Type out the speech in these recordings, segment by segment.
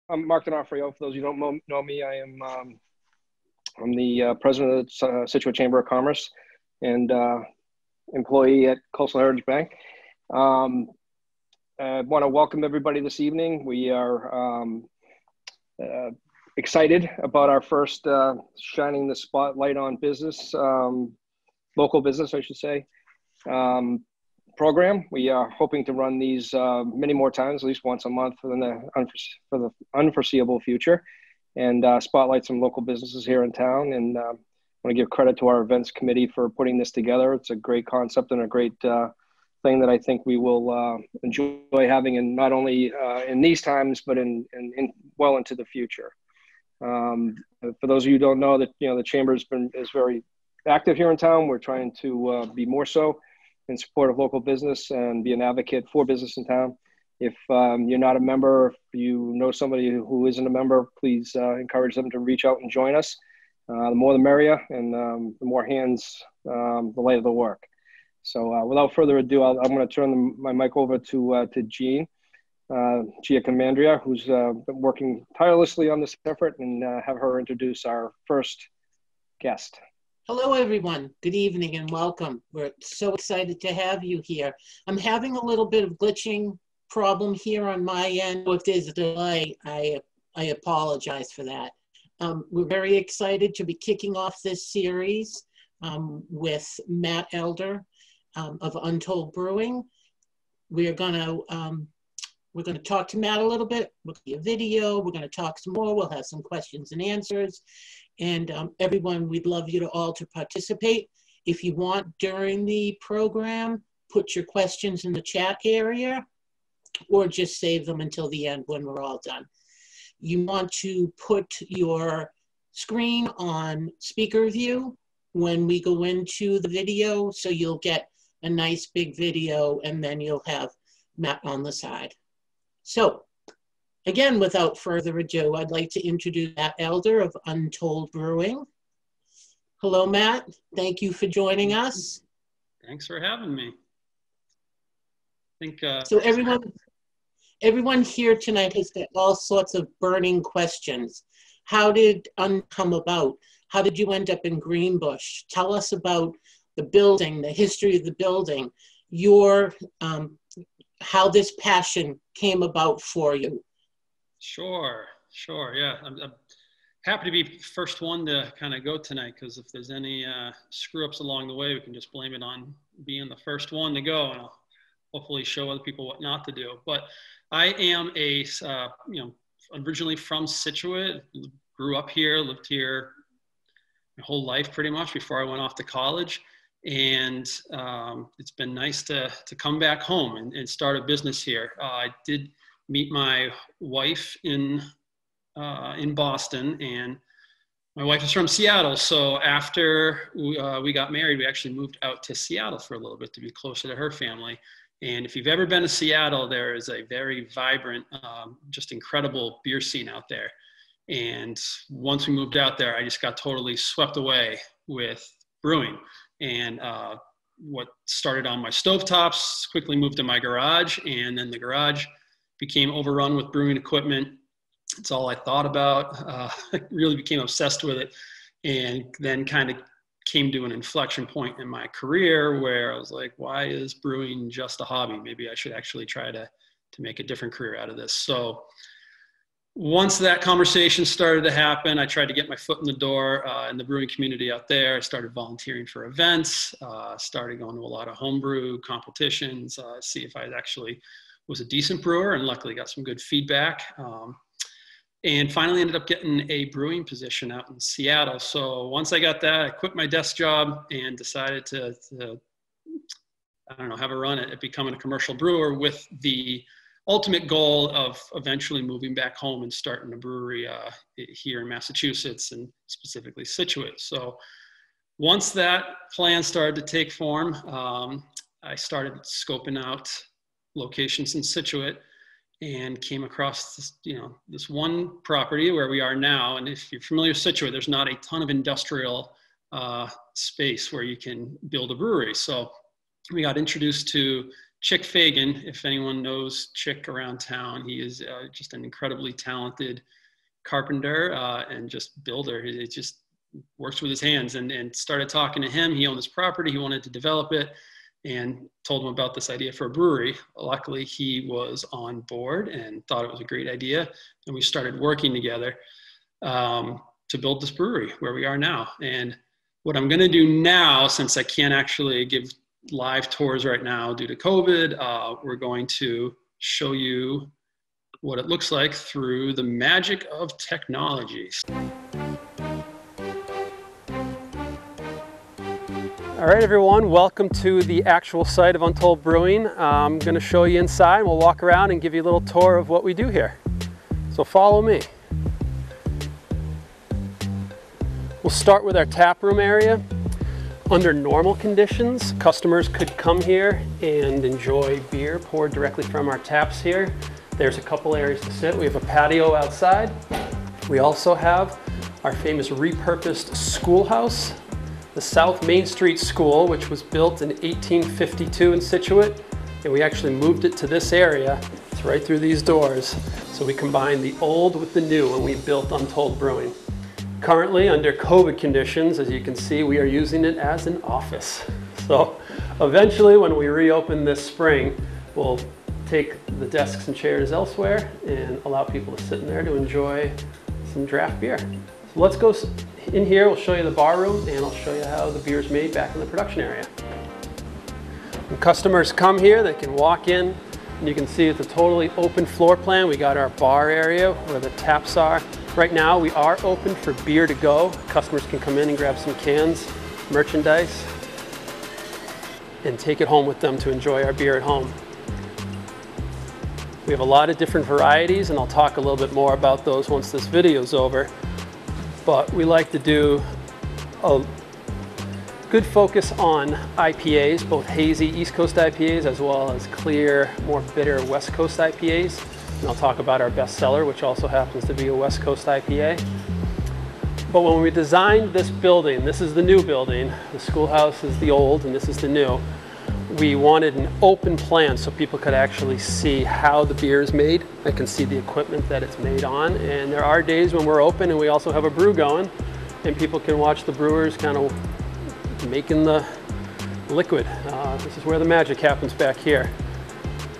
I'm Mark D'Onofrio. For those who don't know me, I'm the president of the Scituate Chamber of Commerce and employee at Coastal Heritage Bank. I want to welcome everybody this evening. We are excited about our first shining the spotlight on business, local business, I should say, program. We are hoping to run these many more times, at least once a month for the unforeseeable future, and spotlight some local businesses here in town. And I want to give credit to our events committee for putting this together. It's a great concept and a great thing that I think we will enjoy having, and not only in these times, but in well into the future. For those of you who don't know, that the chamber is very active here in town. We're trying to be more so in support of local business and be an advocate for business in town. If you're not a member, if you know somebody who isn't a member, please encourage them to reach out and join us. The more the merrier, and the more hands, the lighter the work. So without further ado, I'm going to turn my mic over to Jean Giacomandria, who's been working tirelessly on this effort, and have her introduce our first guest. Hello, everyone. Good evening and welcome. We're so excited to have you here. I'm having a little bit of glitching problem here on my end. If there's a delay, I apologize for that. We're very excited to be kicking off this series with Matt Elder of Untold Brewing. We're going to talk to Matt a little bit. We'll see a video. We're going to talk some more. We'll have some questions and answers. And everyone, we'd love you to all to participate. If you want during the program, put your questions in the chat area, or just save them until the end when we're all done. You want to put your screen on speaker view when we go into the video, so you'll get a nice big video, and then you'll have Matt on the side. So, again, without further ado, I'd like to introduce Matt Elder of Untold Brewing. Hello, Matt. Thank you for joining us. Thanks for having me. I think, so everyone here tonight has got all sorts of burning questions. How did come about? How did you end up in Greenbush? Tell us about the building, the history of the building, how this passion came about for you. Sure, yeah. I'm happy to be the first one to kind of go tonight, because if there's any screw-ups along the way, we can just blame it on being the first one to go, and I'll hopefully show other people what not to do. But I am originally from Scituate, grew up here, lived here my whole life pretty much before I went off to college. And it's been nice to come back home and start a business here. I did meet my wife in Boston, and my wife is from Seattle. So after we got married, we actually moved out to Seattle for a little bit to be closer to her family. And if you've ever been to Seattle, there is a very vibrant, just incredible beer scene out there. And once we moved out there, I just got totally swept away with brewing. And what started on my stovetops quickly moved to my garage, and then the garage became overrun with brewing equipment. It's all I thought about. I really became obsessed with it, and then kind of came to an inflection point in my career where I was like, why is brewing just a hobby? Maybe I should actually try to make a different career out of this. So once that conversation started to happen, I tried to get my foot in the door in the brewing community out there. I started volunteering for events, started going to a lot of homebrew competitions, see if I actually was a decent brewer, and luckily got some good feedback. And finally ended up getting a brewing position out in Seattle. So once I got that, I quit my desk job and decided to have a run at becoming a commercial brewer, with the ultimate goal of eventually moving back home and starting a brewery here in Massachusetts, and specifically Scituate. So once that plan started to take form, I started scoping out locations in Scituate, and came across this one property where we are now. And if you're familiar with Scituate, there's not a ton of industrial space where you can build a brewery. So we got introduced to Chick Fagan, if anyone knows Chick around town, he is just an incredibly talented carpenter and just builder. He just works with his hands, and started talking to him. He owned this property. He wanted to develop it, and told him about this idea for a brewery. Luckily, he was on board and thought it was a great idea. And we started working together to build this brewery where we are now. And what I'm going to do now, since I can't actually give live tours right now due to COVID, we're going to show you what it looks like through the magic of technology. All right, everyone, welcome to the actual site of Untold Brewing. I'm going to show you inside. We'll walk around and give you a little tour of what we do here. So follow me. We'll start with our tap room area. Under normal conditions, customers could come here and enjoy beer poured directly from our taps here. There's a couple areas to sit. We have a patio outside. We also have our famous repurposed schoolhouse, the South Main Street School, which was built in 1852 in Scituate, and we actually moved it to this area. It's right through these doors. So we combined the old with the new when we built Untold Brewing. Currently, under COVID conditions, as you can see, we are using it as an office. So eventually, when we reopen this spring, we'll take the desks and chairs elsewhere and allow people to sit in there to enjoy some draft beer. So let's go in here. We'll show you the bar room, and I'll show you how the beer is made back in the production area. When customers come here, they can walk in, and you can see it's a totally open floor plan. We got our bar area where the taps are. Right now, we are open for beer to go. Customers can come in and grab some cans, merchandise, and take it home with them to enjoy our beer at home. We have a lot of different varieties, and I'll talk a little bit more about those once this video's over. But we like to do a good focus on IPAs, both hazy East Coast IPAs as well as clear, more bitter West Coast IPAs. And I'll talk about our best seller, which also happens to be a West Coast IPA. But when we designed this building, this is the new building, the schoolhouse is the old and this is the new, we wanted an open plan so people could actually see how the beer is made. They can see the equipment that it's made on. And there are days when we're open and we also have a brew going, and people can watch the brewers kind of making the liquid. This is where the magic happens back here.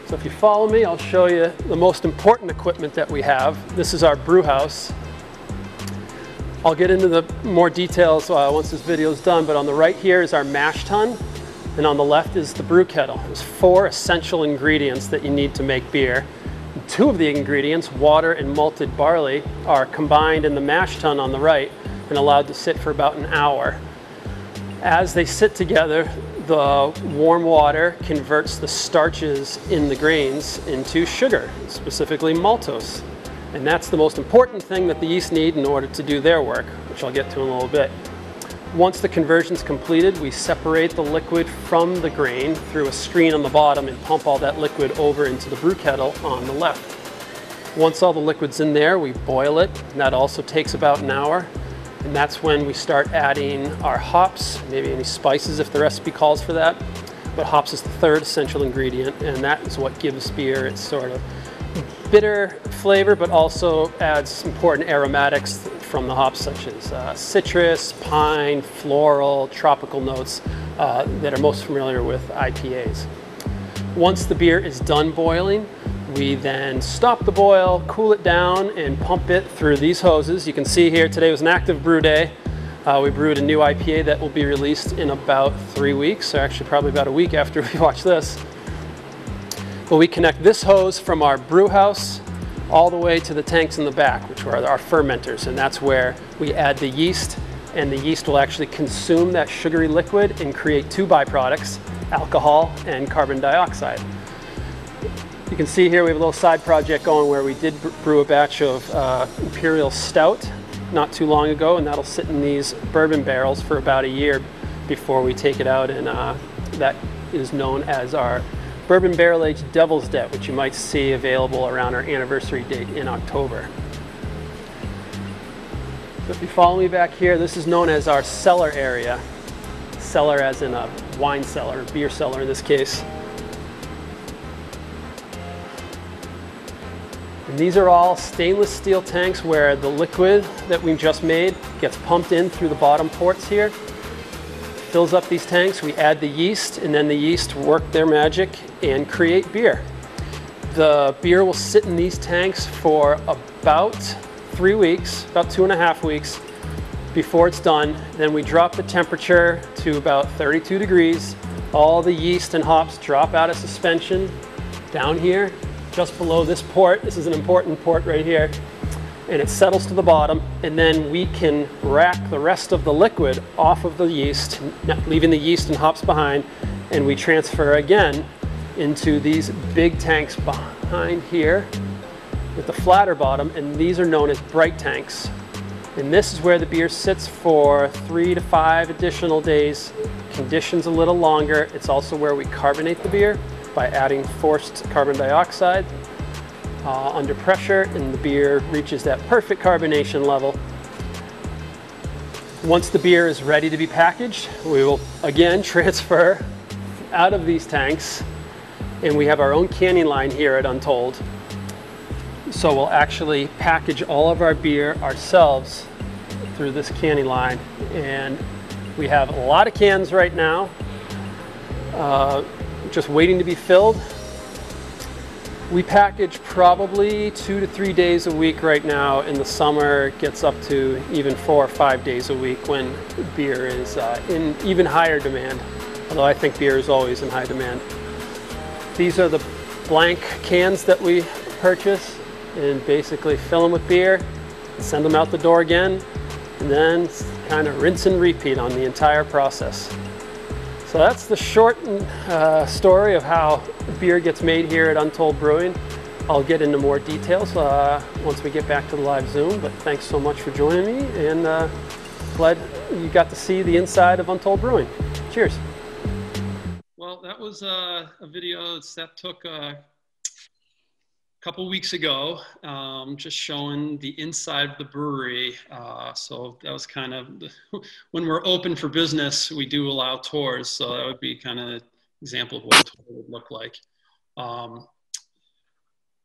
So if you follow me, I'll show you the most important equipment that we have. This is our brew house. I'll get into the more details once this video is done, but on the right here is our mash tun, and on the left is the brew kettle. There's 4 essential ingredients that you need to make beer. And 2 of the ingredients, water and malted barley, are combined in the mash tun on the right and allowed to sit for about an hour. As they sit together, the warm water converts the starches in the grains into sugar, specifically maltose. And that's the most important thing that the yeast need in order to do their work, which I'll get to in a little bit. Once the conversion's completed, we separate the liquid from the grain through a screen on the bottom and pump all that liquid over into the brew kettle on the left. Once all the liquid's in there, we boil it, and that also takes about an hour. And that's when we start adding our hops, maybe any spices if the recipe calls for that. But hops is the 3rd essential ingredient, and that is what gives beer its sort of bitter flavor, but also adds important aromatics from the hops such as citrus, pine, floral, tropical notes that are most familiar with IPAs. Once the beer is done boiling, we then stop the boil, cool it down, and pump it through these hoses. You can see here today was an active brew day. We brewed a new IPA that will be released in about 3 weeks, or actually probably about a week after we watch this. But we connect this hose from our brew house all the way to the tanks in the back, which are our fermenters, and that's where we add the yeast, and the yeast will actually consume that sugary liquid and create 2 byproducts, alcohol and carbon dioxide. You can see here we have a little side project going where we did brew a batch of Imperial Stout not too long ago, and that'll sit in these bourbon barrels for about a year before we take it out, and that is known as our Bourbon Barrel Aged Devil's Det, which you might see available around our anniversary date in October. So if you follow me back here, this is known as our cellar area. Cellar as in a wine cellar, beer cellar in this case. And these are all stainless steel tanks where the liquid that we just made gets pumped in through the bottom ports here, fills up these tanks. We add the yeast, and then the yeast work their magic and create beer. The beer will sit in these tanks for about 3 weeks, about 2.5 weeks before it's done. Then we drop the temperature to about 32 degrees. All the yeast and hops drop out of suspension down here, just below this port. This is an important port right here. And it settles to the bottom, and then we can rack the rest of the liquid off of the yeast, leaving the yeast and hops behind, and we transfer again into these big tanks behind here with the flatter bottom, and these are known as bright tanks. And this is where the beer sits for 3 to 5 additional days. Conditions a little longer. It's also where we carbonate the beer by adding forced carbon dioxide under pressure, and the beer reaches that perfect carbonation level. Once the beer is ready to be packaged, we will again transfer out of these tanks, and we have our own canning line here at Untold. So we'll actually package all of our beer ourselves through this canning line, and we have a lot of cans right now just waiting to be filled. We package probably 2 to 3 days a week right now. In the summer, it gets up to even 4 or 5 days a week when beer is in even higher demand, although I think beer is always in high demand. These are the blank cans that we purchase, and basically fill them with beer, send them out the door again, and then kind of rinse and repeat on the entire process. So that's the short story of how beer gets made here at Untold Brewing. I'll get into more details once we get back to the live Zoom, but thanks so much for joining me, and glad you got to see the inside of Untold Brewing. Cheers. Well, that was a video that took a couple weeks ago, just showing the inside of the brewery. So that was kind of, when we're open for business, we do allow tours. So that would be kind of an example of what a tour would look like.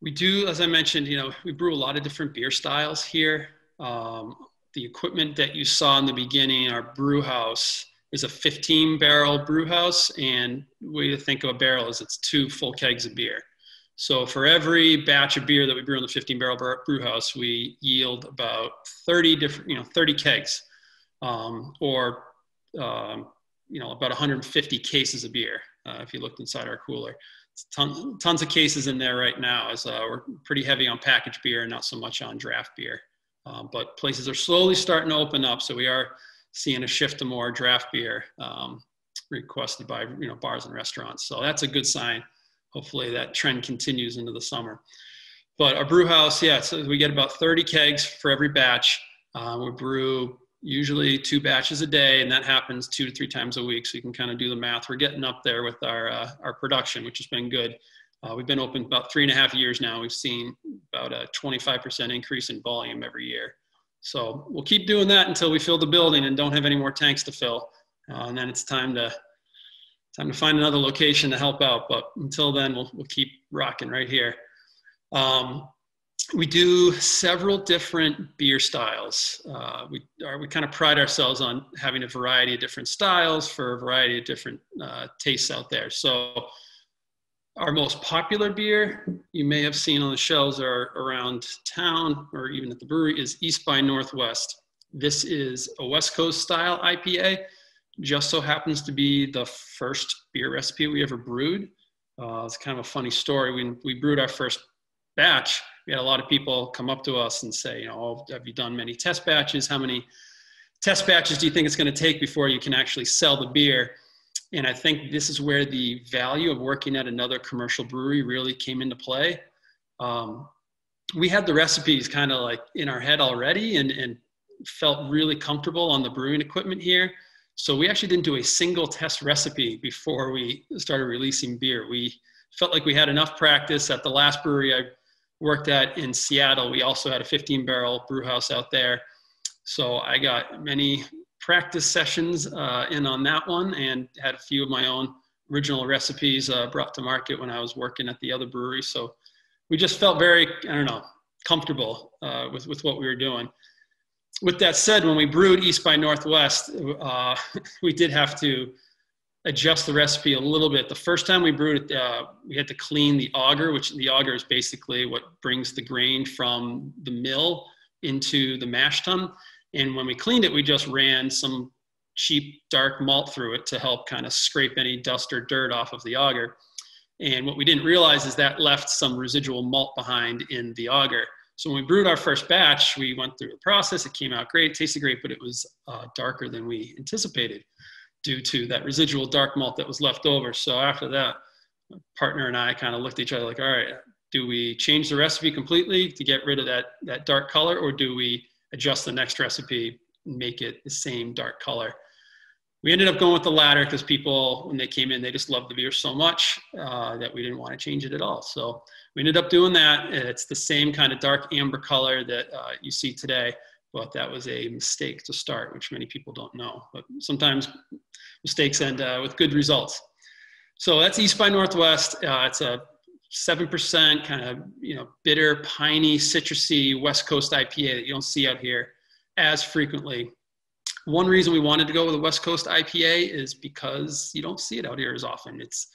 We do, as I mentioned, we brew a lot of different beer styles here. The equipment that you saw in the beginning, our brew house, is a 15-barrel brew house, and the way to think of a barrel is it's 2 full kegs of beer. So for every batch of beer that we brew in the 15-barrel brew house, we yield about 30 different, 30 kegs, or about 150 cases of beer. If you looked inside our cooler, it's tons of cases in there right now, as we're pretty heavy on packaged beer and not so much on draft beer. But places are slowly starting to open up, so we are seeing a shift to more draft beer requested by bars and restaurants. So that's a good sign. Hopefully that trend continues into the summer. But our brew house, yeah, so we get about 30 kegs for every batch. We brew usually 2 batches a day, and that happens 2 to 3 times a week. So you can kind of do the math. We're getting up there with our production, which has been good. We've been open about 3.5 years now. We've seen about a 25% increase in volume every year. So we'll keep doing that until we fill the building and don't have any more tanks to fill. And then it's time to find another location to help out. But until then, we'll keep rocking right here. We do several different beer styles. We kind of pride ourselves on having a variety of different styles for a variety of different tastes out there. So our most popular beer you may have seen on the shelves or around town or even at the brewery is East by Northwest. This is a West Coast style IPA. Just so happens to be the first beer recipe we ever brewed. It's kind of a funny story. When we brewed our first batch, we had a lot of people come up to us and say, oh, have you done many test batches? How many test batches do you think it's going to take before you can actually sell the beer? And I think this is where the value of working at another commercial brewery really came into play. We had the recipes kind of like in our head already and felt really comfortable on the brewing equipment here. So we actually didn't do a single test recipe before we started releasing beer. We felt like we had enough practice. At the last brewery I worked at in Seattle, we also had a 15-barrel brew house out there. So I got many practice sessions in on that one and had a few of my own original recipes brought to market when I was working at the other brewery. So we just felt very, I don't know, comfortable with what we were doing. With that said, when we brewed East by Northwest, we did have to adjust the recipe a little bit. The first time we brewed it, we had to clean the auger, which the auger is basically what brings the grain from the mill into the mash tun. And when we cleaned it, we just ran some cheap dark malt through it to help kind of scrape any dust or dirt off of the auger. And what we didn't realize is that left some residual malt behind in the auger. So when we brewed our first batch, we went through the process. It came out great, it tasted great, but it was darker than we anticipated due to that residual dark malt that was left over. So after that, my partner and I kind of looked at each other like, all right, do we change the recipe completely to get rid of that dark color, or do we adjust the next recipe and make it the same dark color? We ended up going with the latter because people, when they came in, they just loved the beer so much that we didn't want to change it at all. So we ended up doing that. It's the same kind of dark amber color that you see today, but that was a mistake to start, which many people don't know. But sometimes mistakes end with good results. So that's East by Northwest. It's a 7% kind of, bitter, piney, citrusy West Coast IPA that you don't see out here as frequently. One reason we wanted to go with a West Coast IPA is because you don't see it out here as often. It's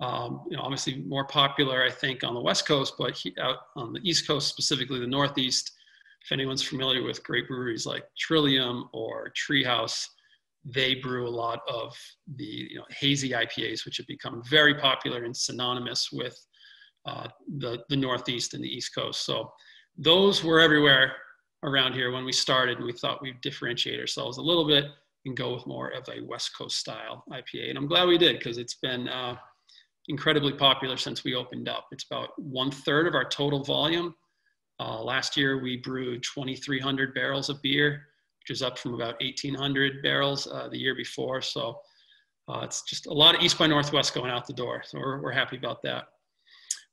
obviously more popular, I think, on the West Coast, but out on the East Coast, specifically the Northeast, if anyone's familiar with great breweries like Trillium or Treehouse, they brew a lot of the hazy IPAs, which have become very popular and synonymous with the Northeast and the East Coast. So those were everywhere around here when we started, and we thought we'd differentiate ourselves a little bit and go with more of a West Coast style IPA. And I'm glad we did, because it's been incredibly popular since we opened up. It's about 1/3 of our total volume. Last year we brewed 2,300 barrels of beer, which is up from about 1,800 barrels the year before. So it's just a lot of East by Northwest going out the door. So we're happy about that.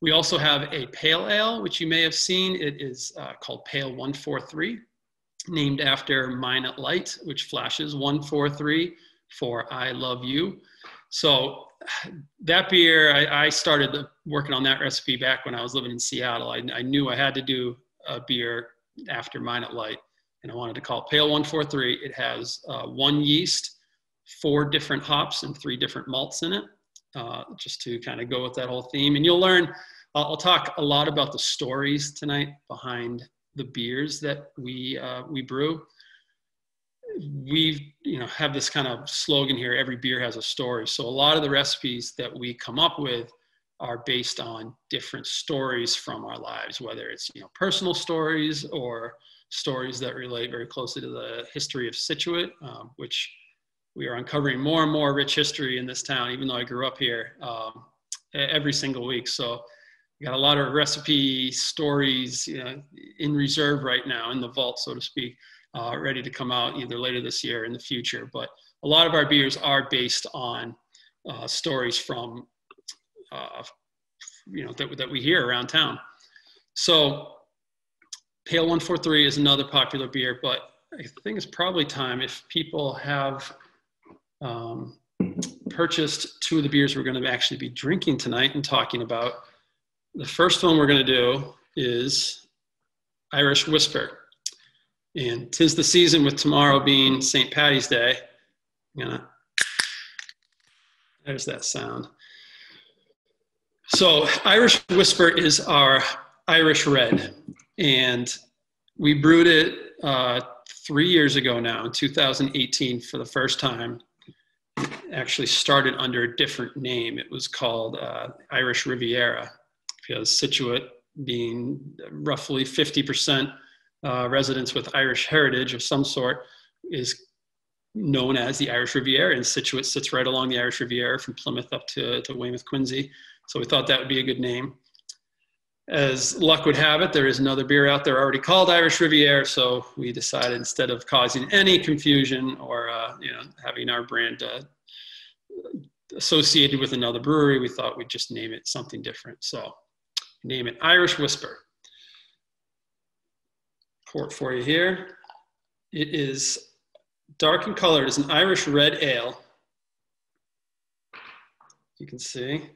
We also have a pale ale, which you may have seen. It is called Pale 143, named after Minot Light, which flashes 143 for I Love You. So that beer, I started working on that recipe back when I was living in Seattle. I knew I had to do a beer after Minot Light, and I wanted to call it Pale 143. It has 1 yeast, 4 different hops, and 3 different malts in it, just to kind of go with that whole theme. And you'll learn, I'll talk a lot about the stories tonight behind the beers that we brew. We have this kind of slogan here, every beer has a story. So a lot of the recipes that we come up with are based on different stories from our lives, whether it's personal stories or stories that relate very closely to the history of Scituate, which we are uncovering more and more rich history in this town, even though I grew up here, every single week. So we got a lot of recipe stories in reserve right now, in the vault, so to speak, ready to come out either later this year or in the future. But a lot of our beers are based on stories from, that we hear around town. So Pale 143 is another popular beer, but I think it's probably time, if people have purchased 2 of the beers we're going to actually be drinking tonight and talking about. The first one we're going to do is Irish Whisper. And 'tis the season, with tomorrow being St. Paddy's Day. There's that sound. So Irish Whisper is our Irish Red. And we brewed it 3 years ago now, in 2018, for the first time. It actually started under a different name. It was called Irish Riviera, because Scituate, being roughly 50% residents with Irish heritage of some sort, is known as the Irish Riviera, and Scituate sits right along the Irish Riviera from Plymouth up to Weymouth, Quincy. So we thought that would be a good name. As luck would have it, there is another beer out there already called Irish Riviera, so we decided, instead of causing any confusion or having our brand associated with another brewery, we thought we'd just name it something different. So name it Irish Whisper. Pour it for you here. It is dark in color. It is an Irish red ale. You can see.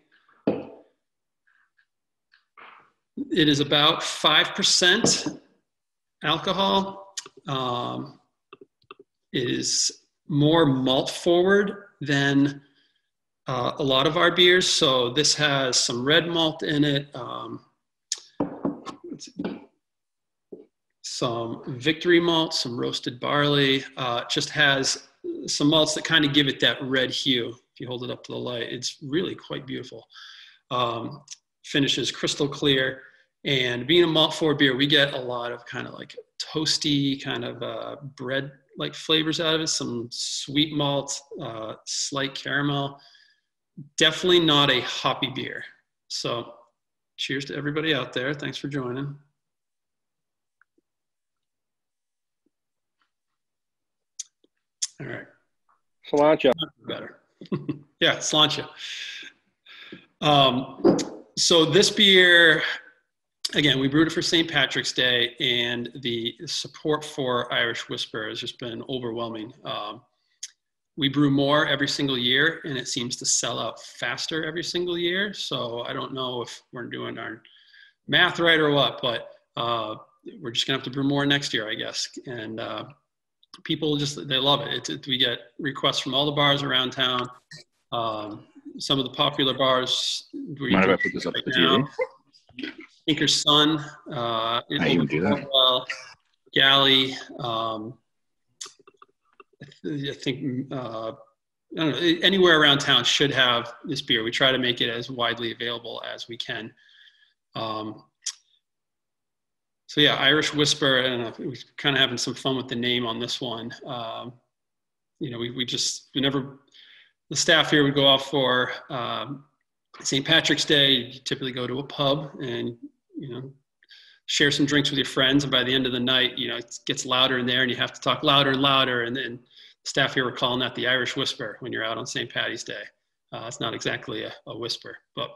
It is about 5% alcohol. It is more malt forward than a lot of our beers. So this has some red malt in it, some victory malt, some roasted barley. Just has some malts that kind of give it that red hue. If you hold it up to the light, it's really quite beautiful. Finishes crystal clear. And being a malt forward beer, we get a lot of kind of like toasty kind of bread like flavors out of it, some sweet malt, slight caramel. Definitely not a hoppy beer. So cheers to everybody out there. Thanks for joining. All right. Cilantro. Better. Yeah, cilantro. So this beer, again, we brewed it for St. Patrick's Day, and the support for Irish Whisper has just been overwhelming. We brew more every single year, and it seems to sell out faster every single year. So I don't know if we're doing our math right or what, but we're just gonna have to brew more next year, I guess. And people just, they love it. We get requests from all the bars around town. Some of the popular bars. Mind if I put this up to the TV? Tinker's Son, you can do that. Galley, I think, I don't know, anywhere around town should have this beer. We try to make it as widely available as we can. So yeah, Irish Whisper, I don't know, we're kind of having some fun with the name on this one. You know, we never, the staff here would go off for St. Patrick's Day. You typically go to a pub and, you know, share some drinks with your friends. And by the end of the night, you know, it gets louder in there and you have to talk louder and louder. And then the staff here were calling that the Irish Whisper when you're out on St. Patty's Day. It's not exactly a whisper, but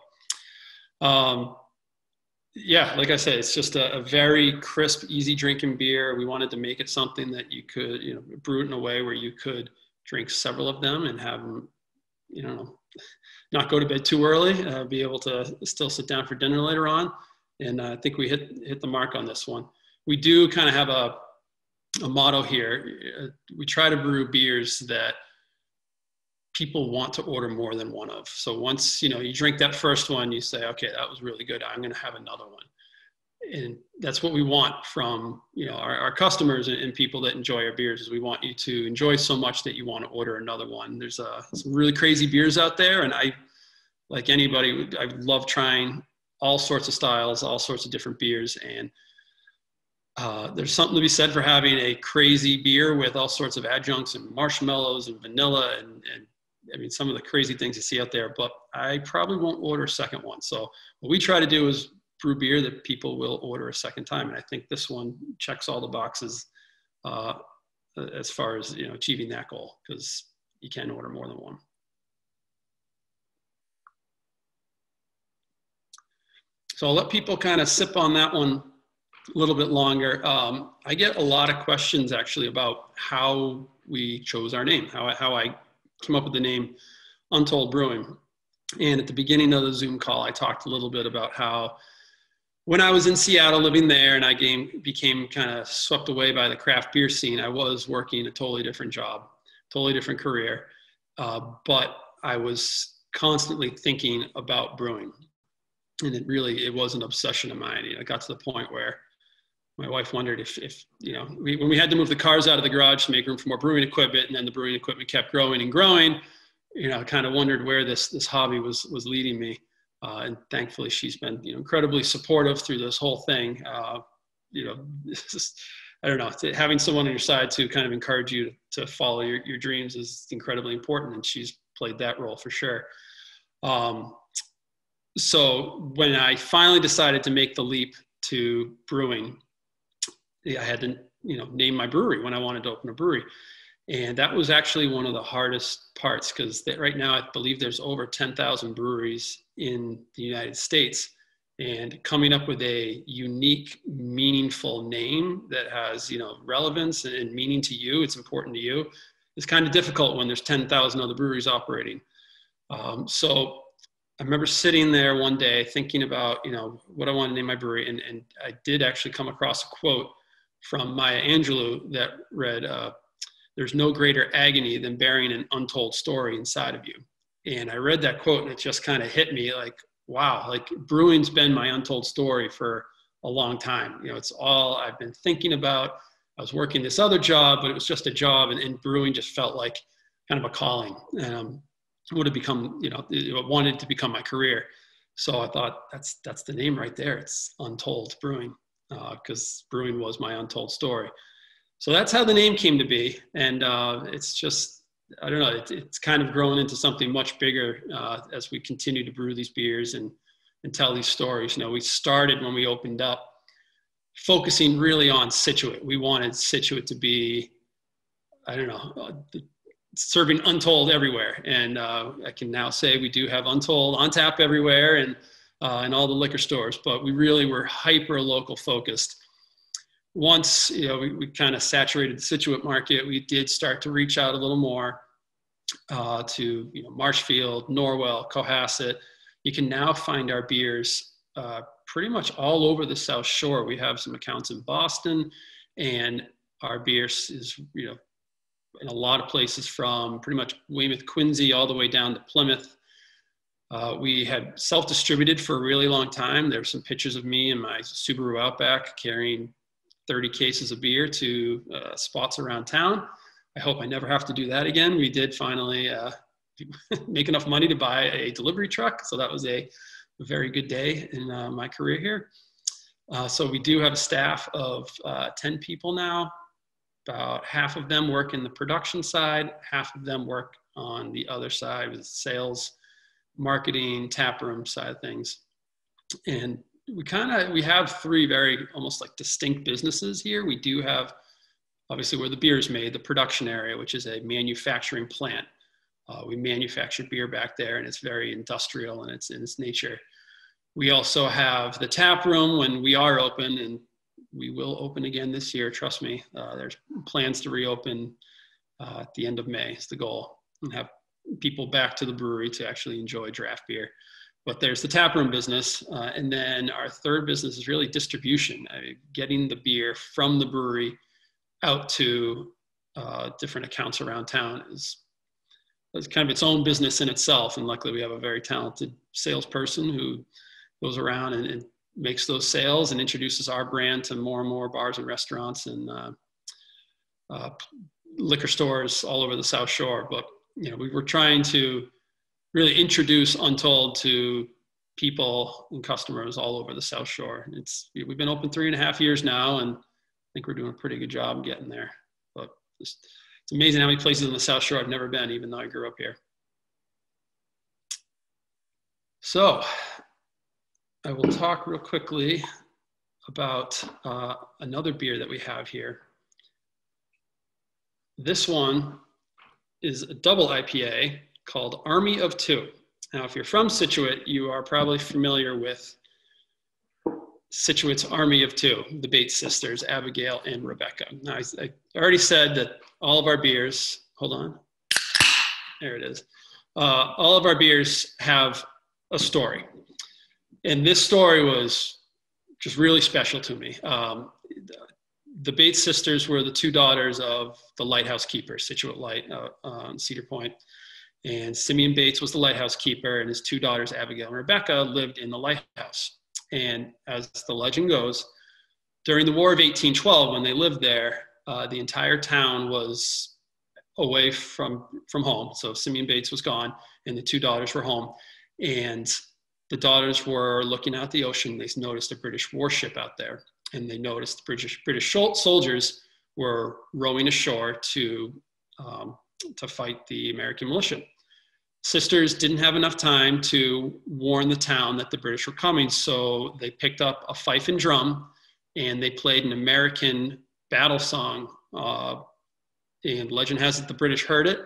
yeah, like I said, it's just a very crisp, easy drinking beer. We wanted to make it something that you could, you know, brew it in a way where you could drink several of them and have them, you know, not go to bed too early, be able to still sit down for dinner later on. And I think we hit the mark on this one. We do kind of have a motto here. We try to brew beers that people want to order more than one of. So once, you know, you drink that first one, you say, okay, that was really good. I'm going to have another one. And that's what we want from, you know, our customers and people that enjoy our beers, is we want you to enjoy so much that you want to order another one. There's some really crazy beers out there. And I, like anybody, I love trying all sorts of styles, all sorts of different beers. And there's something to be said for having a crazy beer with all sorts of adjuncts and marshmallows and vanilla and I mean, some of the crazy things you see out there, but I probably won't order a second one. So what we try to do is brew beer that people will order a second time. And I think this one checks all the boxes as far as, you know, achieving that goal, because you can order more than one. So I'll let people kind of sip on that one a little bit longer. I get a lot of questions actually about how we chose our name, how I came up with the name Untold Brewing. And at the beginning of the Zoom call, I talked a little bit about how when I was in Seattle living there and I became kind of swept away by the craft beer scene, I was working a totally different job, totally different career. But I was constantly thinking about brewing. And it was an obsession of mine. You know, it got to the point where my wife wondered if you know, when we had to move the cars out of the garage to make room for more brewing equipment, and then the brewing equipment kept growing and growing, you know, I kind of wondered where this hobby was leading me. And thankfully she's been, you know, incredibly supportive through this whole thing. You know, I don't know, having someone on your side to kind of encourage you to follow your dreams is incredibly important. And she's played that role for sure. So when I finally decided to make the leap to brewing, I had to, you know, name my brewery when I wanted to open a brewery. And that was actually one of the hardest parts, because right now I believe there's over 10,000 breweries in the United States. And coming up with a unique, meaningful name that has, you know, relevance and meaning to you, it's important to you, is kind of difficult when there's 10,000 other breweries operating. So I remember sitting there one day thinking about, what I wanted to name my brewery. And I did actually come across a quote from Maya Angelou that read, "There's no greater agony than bearing an untold story inside of you." And I read that quote and it just kind of hit me like, wow, like brewing's been my untold story for a long time. It's all I've been thinking about. I was working this other job, but it was just a job, and brewing just felt like kind of a calling. Would have become, it wanted to become my career. So I thought that's the name right there. It's Untold Brewing, because brewing was my untold story. So that's how the name came to be. And it's just, I don't know, it's kind of grown into something much bigger as we continue to brew these beers and tell these stories. We started when we opened up focusing really on Scituate. We wanted Scituate to be, I don't know, serving Untold everywhere. And I can now say we do have Untold on tap everywhere and in all the liquor stores, but we really were hyper local focused. Once, we kind of saturated the Scituate market, we did start to reach out a little more to, Marshfield, Norwell, Cohasset. You can now find our beers pretty much all over the South Shore. We have some accounts in Boston, and our beers is, in a lot of places from pretty much Weymouth, Quincy, all the way down to Plymouth. We had self-distributed for a really long time. There were some pictures of me in my Subaru Outback carrying 30 cases of beer to spots around town. I hope I never have to do that again. We did finally make enough money to buy a delivery truck. So that was a very good day in my career here. So we do have a staff of 10 people now. About half of them work in the production side, half of them work on the other side with sales, marketing, taproom side of things. And we have three very almost like distinct businesses here. We do have, obviously, where the beer is made, the production area, which is a manufacturing plant. We manufacture beer back there, and it's very industrial in its nature. We also have the tap room when we are open, and we will open again this year, trust me. There's plans to reopen at the end of May is the goal, and have people back to the brewery to actually enjoy draft beer. But there's the taproom business. And then our third business is really distribution, getting the beer from the brewery out to different accounts around town is kind of its own business in itself. And luckily we have a very talented salesperson who goes around and makes those sales and introduces our brand to more and more bars and restaurants and liquor stores all over the South Shore. But we were trying to really introduce Untold to people and customers all over the South Shore. We've been open 3.5 years now, and I think we're doing a pretty good job getting there. But it's amazing how many places in the South Shore I've never been, even though I grew up here. So I will talk real quickly about another beer that we have here. This one is a double IPA called Army of Two. Now, if you're from Scituate, you are probably familiar with Scituate's Army of Two, the Bates sisters, Abigail and Rebecca. Now, I already said that all of our beers, hold on, there it is. All of our beers have a story. And this story was just really special to me. The Bates sisters were the two daughters of the lighthouse keeper, Scituate Light on Cedar Point. And Simeon Bates was the lighthouse keeper, and his two daughters, Abigail and Rebecca, lived in the lighthouse. And as the legend goes, during the War of 1812, when they lived there, the entire town was away from home. So Simeon Bates was gone, and the two daughters were home. And the daughters were looking out the ocean. They noticed a British warship out there, and they noticed British soldiers were rowing ashore to fight the American militia. Sisters didn't have enough time to warn the town that the British were coming, so they picked up a fife and drum, and they played an American battle song. And legend has it the British heard it.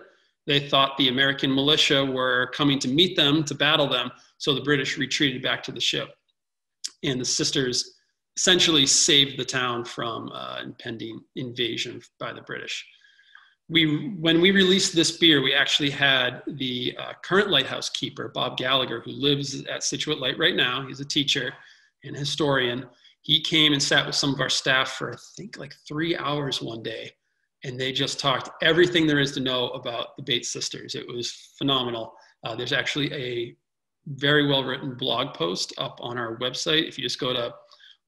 They thought the American militia were coming to meet them, to battle them, so the British retreated back to the ship. And the sisters essentially saved the town from impending invasion by the British. when we released this beer, we actually had the current lighthouse keeper, Bob Gallagher, who lives at Scituate Light right now. He's a teacher and historian. He came and sat with some of our staff for, I think, like 3 hours one day. And they just talked everything there is to know about the Bates sisters. It was phenomenal. There's actually a very well-written blog post up on our website. If you just go to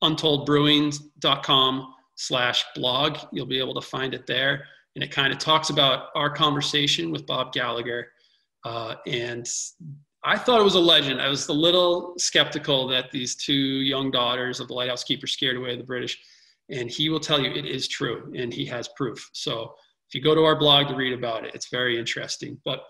untoldbrewing.com/blog, you'll be able to find it there. And it kind of talks about our conversation with Bob Gallagher. And I thought it was a legend. I was a little skeptical that these two young daughters of the lighthouse keeper scared away the British. And he will tell you it is true, and he has proof. So if you go to our blog to read about it, it's very interesting. But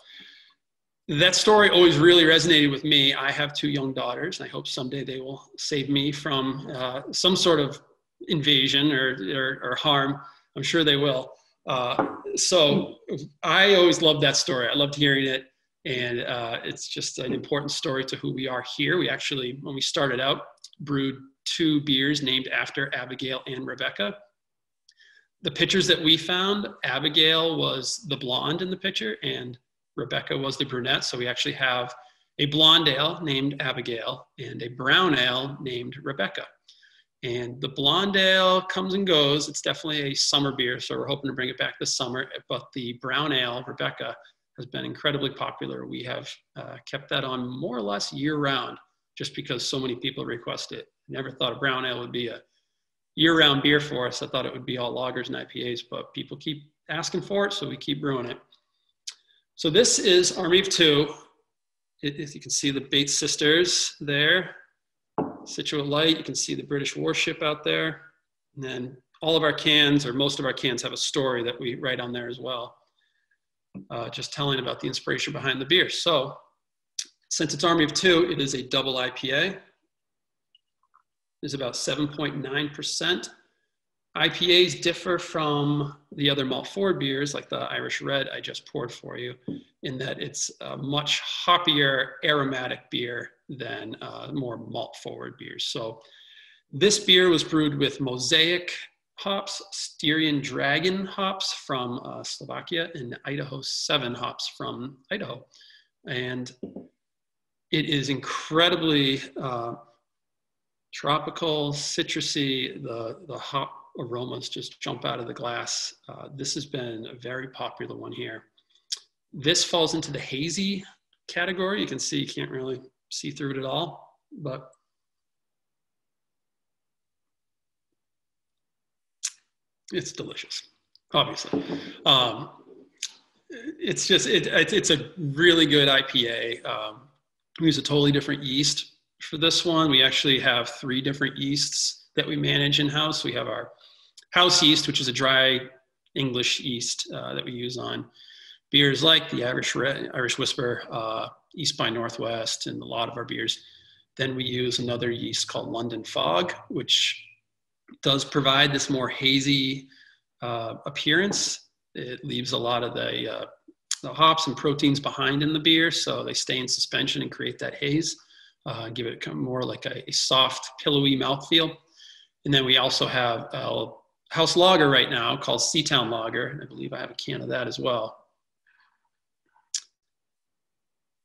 that story always really resonated with me. I have two young daughters, and I hope someday they will save me from some sort of invasion or harm. I'm sure they will. So I always loved that story. I loved hearing it. And it's just an important story to who we are here. We actually, when we started out, brewed 2 beers named after Abigail and Rebecca. The pictures that we found, Abigail was the blonde in the picture and Rebecca was the brunette. So we actually have a blonde ale named Abigail and a brown ale named Rebecca. And the blonde ale comes and goes. It's definitely a summer beer, so we're hoping to bring it back this summer. But the brown ale, Rebecca, has been incredibly popular. We have kept that on more or less year-round, just because so many people request it. Never thought a brown ale would be a year-round beer for us. I thought it would be all lagers and IPAs, but people keep asking for it, so we keep brewing it. So this is Army of Two. If you can see the Bates sisters there. Scituate Light, you can see the British warship out there. And then all of our cans, or most of our cans, have a story that we write on there as well, just telling about the inspiration behind the beer. So since it's Army of Two, it is a double IPA. It's about 7.9%. IPAs differ from the other malt forward beers, like the Irish Red I just poured for you, in that it's a much hoppier aromatic beer than more malt forward beers. So this beer was brewed with Mosaic hops, Styrian Dragon hops from Slovakia, and Idaho 7 hops from Idaho. And it is incredibly tropical, citrusy. The hop aromas just jump out of the glass. This has been a very popular one here. This falls into the hazy category. You can see, you can't really see through it at all, but it's delicious, obviously. It's just, it's a really good IPA. We use a totally different yeast for this one. We actually have 3 different yeasts that we manage in-house. We have our house yeast, which is a dry English yeast that we use on beers like the Irish Red, Irish Whisper, East by Northwest, and a lot of our beers. Then we use another yeast called London Fog, which does provide this more hazy appearance. It leaves a lot of the hops and proteins behind in the beer, so they stay in suspension and create that haze, give it more like a soft, pillowy mouthfeel. And then we also have a house lager right now called Seatown Lager. I believe I have a can of that as well.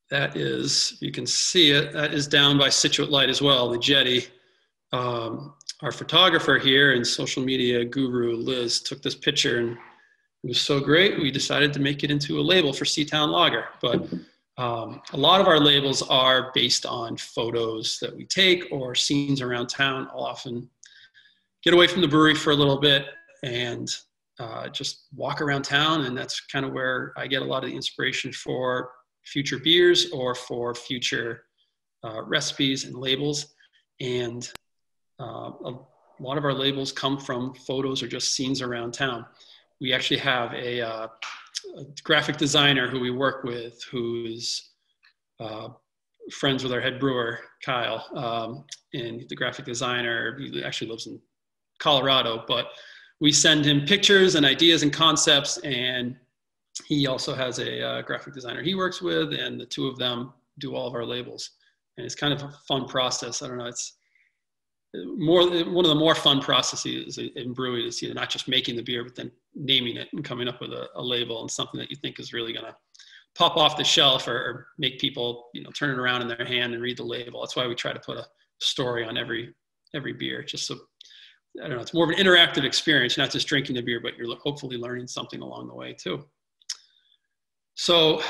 That is, you can see it, that is down by Scituate Light as well, the jetty. Our photographer here and social media guru, Liz, took this picture and it was so great, we decided to make it into a label for Seatown Lager. But a lot of our labels are based on photos that we take or scenes around town. I'll often get away from the brewery for a little bit and just walk around town, and that's kind of where I get a lot of the inspiration for future beers or for future recipes and labels. And a lot of our labels come from photos or just scenes around town. We actually have a graphic designer who we work with who's friends with our head brewer, Kyle. And the graphic designer, he actually lives in Colorado, but we send him pictures and ideas and concepts, and he also has a graphic designer he works with, and the 2 of them do all of our labels. And it's kind of a fun process. I don't know, one of the more fun processes in brewing is not just making the beer, but then naming it and coming up with a label and something that you think is really going to pop off the shelf or make people, turn it around in their hand and read the label. That's why we try to put a story on every beer, just so, I don't know, it's more of an interactive experience, not just drinking the beer, but you're hopefully learning something along the way too. So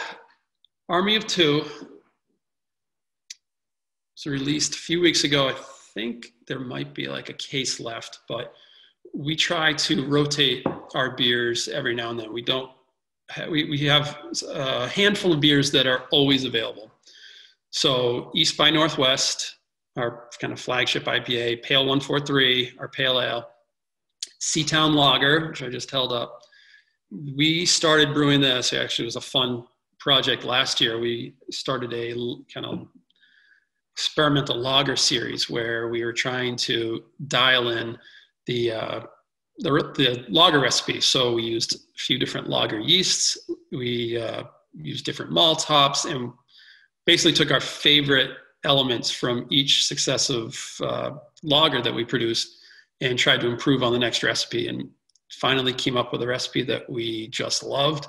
Army of Two was released a few weeks ago. I think there might be like a case left, but we try to rotate our beers every now and then. We have a handful of beers that are always available. So East by Northwest, our kind of flagship IPA, Pale 143, our pale ale, Seatown Lager, which I just held up. We started brewing this. Actually, it was a fun project last year. We started a kind of experimental lager series where we were trying to dial in the lager recipe. So we used a few different lager yeasts. We used different malts, hops, and basically took our favorite elements from each successive lager that we produced and tried to improve on the next recipe, and finally came up with a recipe that we just loved.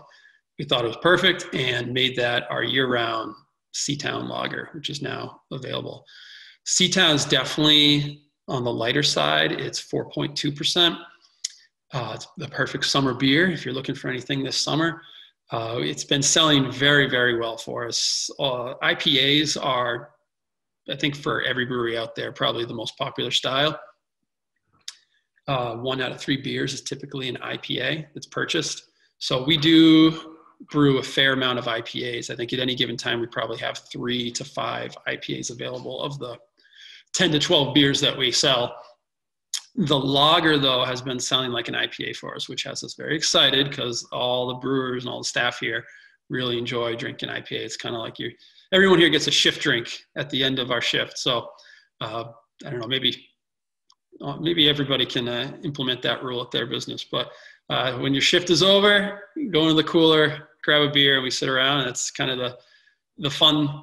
We thought it was perfect and made that our year-round Seatown Lager, which is now available. Seatown is definitely on the lighter side. It's 4.2%. It's the perfect summer beer if you're looking for anything this summer. It's been selling very, very well for us. IPAs are, I think, for every brewery out there, probably the most popular style. 1 out of 3 beers is typically an IPA that's purchased. So we do brew a fair amount of IPAs. I think at any given time, we probably have 3 to 5 IPAs available of the 10 to 12 beers that we sell. The lager, though, has been selling like an IPA for us, which has us very excited because all the brewers and all the staff here really enjoy drinking IPA. It's kind of like everyone here gets a shift drink at the end of our shift. So I don't know, maybe everybody can implement that rule at their business. But when your shift is over, go into the cooler, grab a beer, and we sit around, and it's kind of the fun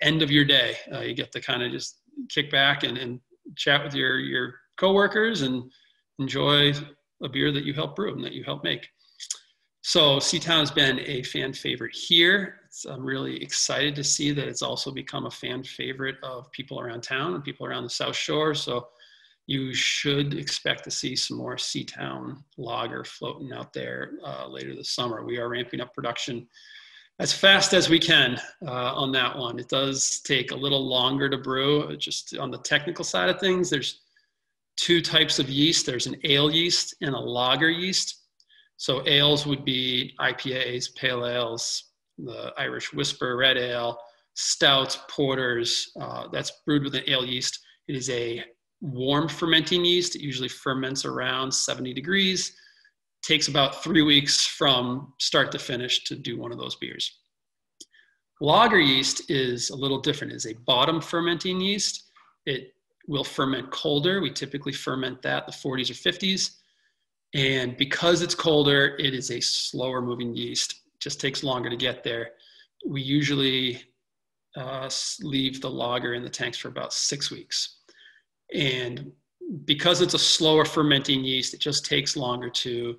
end of your day. You get to kind of just kick back and chat with your coworkers and enjoy a beer that you help brew and that you help make. So Seatown has been a fan favorite here. I'm really excited to see that it's also become a fan favorite of people around town and people around the South Shore. So you should expect to see some more Seatown Lager floating out there later this summer. We are ramping up production as fast as we can on that one. It does take a little longer to brew. Just on the technical side of things, there's 2 types of yeast. There's an ale yeast and a lager yeast. So ales would be IPAs, pale ales, the Irish Whisper Red Ale, stouts, porters. That's brewed with an ale yeast. It is a warm fermenting yeast. It usually ferments around 70 degrees. Takes about 3 weeks from start to finish to do one of those beers. Lager yeast is a little different. It's a bottom fermenting yeast. It will ferment colder. We typically ferment that the 40s or 50s. And because it's colder, it is a slower moving yeast. It just takes longer to get there. We usually leave the lager in the tanks for about 6 weeks. And because it's a slower fermenting yeast, it just takes longer to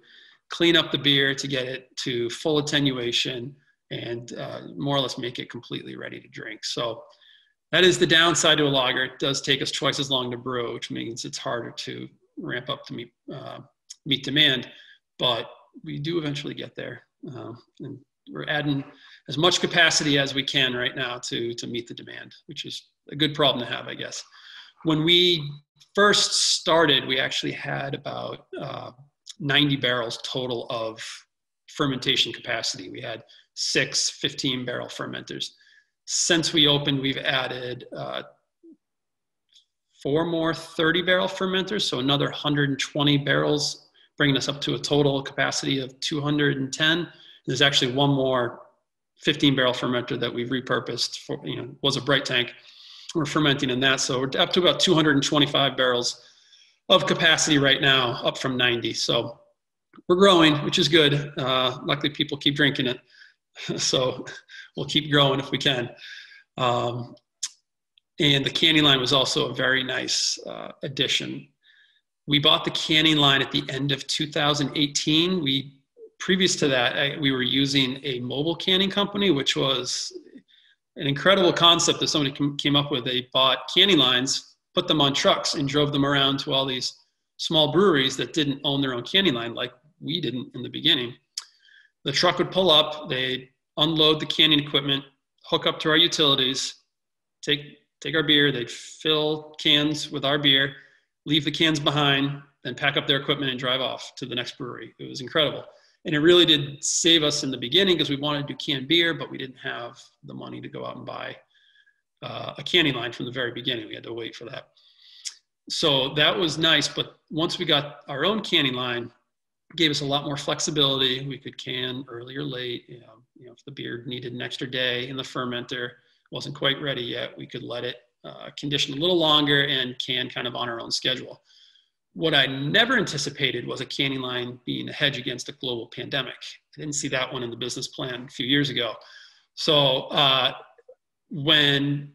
clean up the beer, to get it to full attenuation, and more or less make it completely ready to drink. So that is the downside to a lager. It does take us twice as long to brew, which means it's harder to ramp up to meet demand, but we do eventually get there. And we're adding as much capacity as we can right now to meet the demand, which is a good problem to have, I guess. When we first started, we actually had about 90 barrels total of fermentation capacity. We had 6 15-barrel fermenters. Since we opened, we've added 4 more 30-barrel fermenters, so another 120 barrels, bringing us up to a total capacity of 210. There's actually 1 more 15-barrel fermenter that we've repurposed for, was a bright tank. We're fermenting in that, so we're up to about 225 barrels of capacity right now, up from 90. So we're growing, which is good. Luckily, people keep drinking it, so we'll keep growing if we can. And the canning line was also a very nice addition. We bought the canning line at the end of 2018. Previous to that, we were using a mobile canning company, which was an incredible concept that somebody came up with. They bought canning lines, put them on trucks, and drove them around to all these small breweries that didn't own their own canning line, like we didn't in the beginning. The truck would pull up, they'd unload the canning equipment, hook up to our utilities, take our beer, they'd fill cans with our beer, leave the cans behind, then pack up their equipment and drive off to the next brewery. It was incredible. And it really did save us in the beginning because we wanted to do canned beer, but we didn't have the money to go out and buy a canning line from the very beginning. We had to wait for that. So that was nice. But once we got our own canning line, it gave us a lot more flexibility. We could can early or late. If the beer needed an extra day in the fermenter, wasn't quite ready yet, we could let it condition a little longer and can kind of on our own schedule. What I never anticipated was a canning line being a hedge against a global pandemic. I didn't see that one in the business plan a few years ago. So when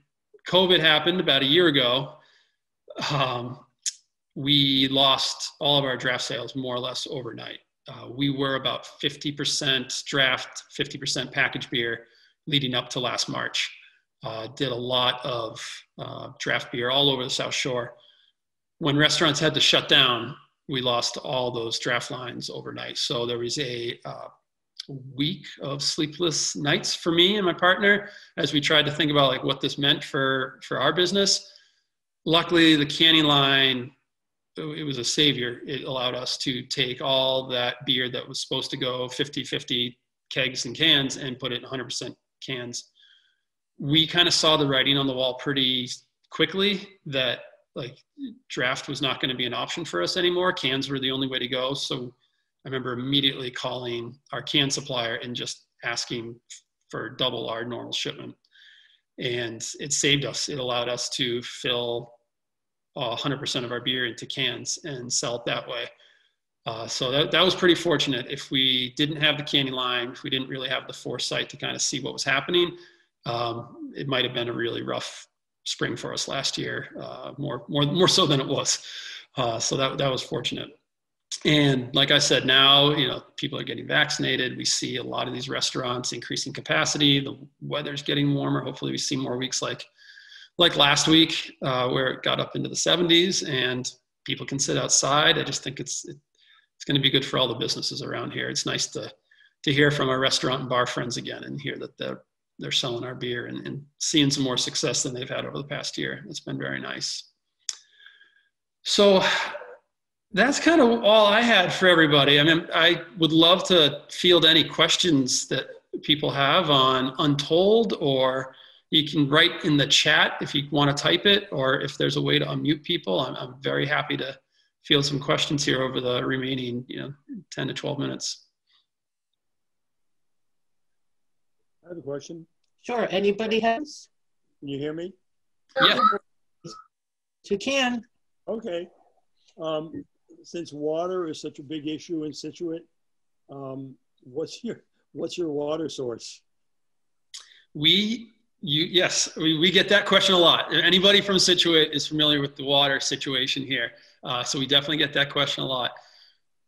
COVID happened about a year ago, we lost all of our draft sales more or less overnight. We were about 50% draft, 50% packaged beer leading up to last March. Did a lot of draft beer all over the South Shore. When restaurants had to shut down, we lost all those draft lines overnight. So there was a week of sleepless nights for me and my partner as we tried to think about like what this meant for our business. Luckily, the canning line, it was a savior. It allowed us to take all that beer that was supposed to go 50-50 kegs and cans and put it in 100% cans. We kind of saw the writing on the wall pretty quickly that like draft was not going to be an option for us anymore. Cans were the only way to go. So I remember immediately calling our can supplier and just asking for double our normal shipment. And it saved us. It allowed us to fill 100% of our beer into cans and sell it that way. So that was pretty fortunate. If we didn't have the canning line, if we didn't really have the foresight to kind of see what was happening, it might have been a really rough spring for us last year, more so than it was. So that was fortunate. And like I said, now, people are getting vaccinated. We see a lot of these restaurants increasing capacity. The weather's getting warmer. Hopefully we see more weeks like last week, where it got up into the 70s and people can sit outside. I just think it's going to be good for all the businesses around here. It's nice to hear from our restaurant and bar friends again and hear that they're selling our beer and seeing some more success than they've had over the past year. It's been very nice. So that's kind of all I had for everybody. I mean, I would love to field any questions that people have on Untold, or you can write in the chat if you want to type it, or if there's a way to unmute people. I'm very happy to field some questions here over the remaining 10 to 12 minutes. I have a question. Sure. Anybody has? Can you hear me? Yeah. You can. Okay. Since water is such a big issue in Scituate, what's your water source? Yes, we get that question a lot. Anybody from Scituate is familiar with the water situation here. So we definitely get that question a lot.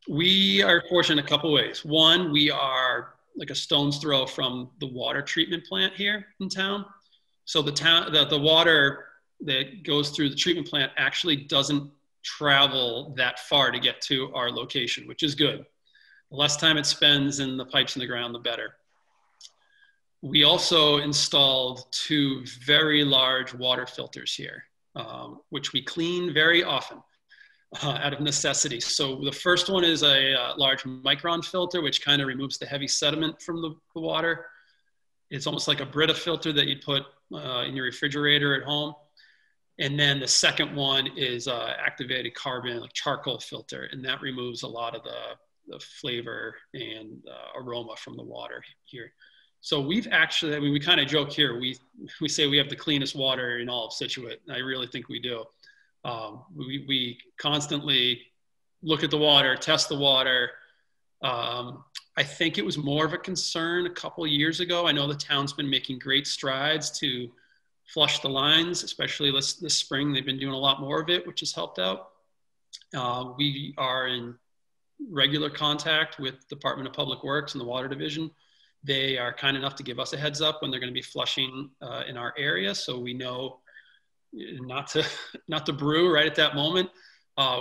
We are fortunate in a couple ways. One, we are like a stone's throw from the water treatment plant here in town. So the water that goes through the treatment plant actually doesn't travel that far to get to our location, which is good. The less time it spends in the pipes in the ground, the better. We also installed 2 very large water filters here, which we clean very often out of necessity. So the first one is a large micron filter, which kind of removes the heavy sediment from the water. It's almost like a Brita filter that you'd put in your refrigerator at home. And then the second one is activated carbon, like charcoal filter, and that removes a lot of the flavor and aroma from the water here. So we've actually, we kind of joke here, we say we have the cleanest water in all of Scituate, and I really think we do. We constantly look at the water, test the water. I think it was more of a concern a couple of years ago. I know the town's been making great strides to flush the lines, especially this spring. They've been doing a lot more of it, which has helped out. We are in regular contact with Department of Public Works and the Water Division. They are kind enough to give us a heads up when they're going to be flushing in our area, so we know not to brew right at that moment.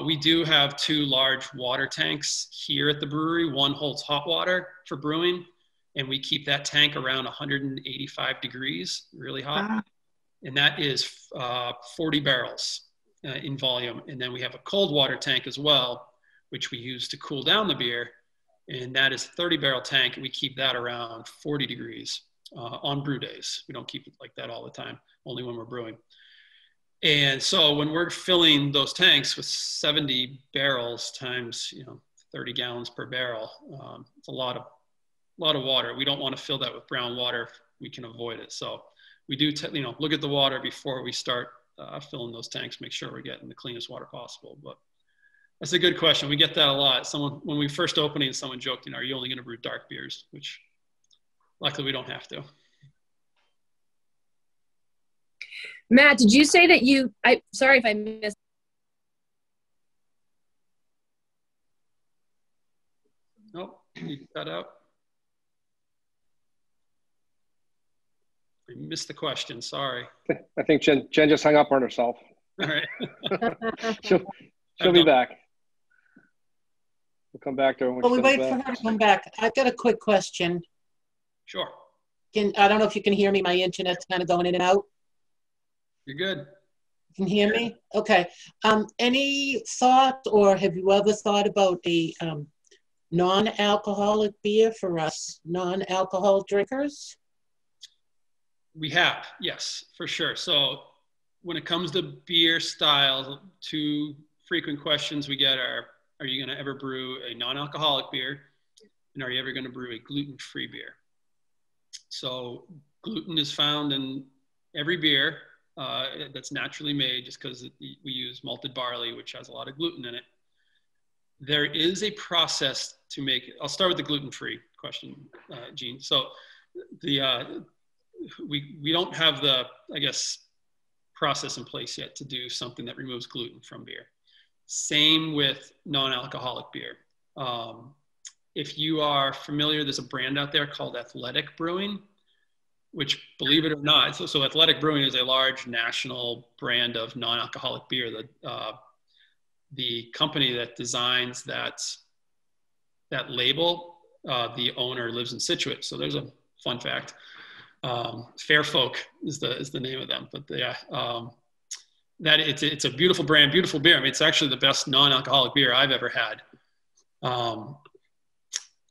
We do have 2 large water tanks here at the brewery. One holds hot water for brewing, and we keep that tank around 185 degrees, really hot. And that is 40 barrels in volume. And then we have a cold water tank as well, which we use to cool down the beer. And that is a 30 barrel tank. And we keep that around 40 degrees on brew days. We don't keep it like that all the time, only when we're brewing. And so when we're filling those tanks with 70 barrels times, 30 gallons per barrel, it's a lot of water. We don't want to fill that with brown water if we can avoid it. So we do, look at the water before we start filling those tanks, make sure we're getting the cleanest water possible. But that's a good question. We get that a lot. When we first opened, someone joked, are you only going to brew dark beers? Which luckily we don't have to. Matt, did you say that sorry if I missed. Nope, you cut out. I missed the question, sorry. I think Jen just hung up on herself. All right. she'll be back. We'll come back to her when Well, we wait back. for her to come back. I've got a quick question. Sure. I don't know if you can hear me. My internet's kind of going in and out. You're good. You can hear me? Okay. Any thought, or have you ever thought about a non-alcoholic beer for us non-alcohol drinkers? We have, yes, for sure. So when it comes to beer styles, 2 frequent questions we get are you going to ever brew a non-alcoholic beer? And are you ever going to brew a gluten-free beer? So gluten is found in every beer that's naturally made, just because we use malted barley, which has a lot of gluten in it. There is a process to make it. I'll start with the gluten-free question, Gene. So we don't have the, process in place yet to do something that removes gluten from beer. Same with non-alcoholic beer. If you are familiar, there's a brand out there called Athletic Brewing, which, believe it or not, so Athletic Brewing is a large national brand of non-alcoholic beer. The company that designs that label, the owner lives in Scituate. So there's a fun fact. Fair Folk is the name of them, but that it's a beautiful brand, beautiful beer. I mean, it's actually the best non-alcoholic beer I've ever had.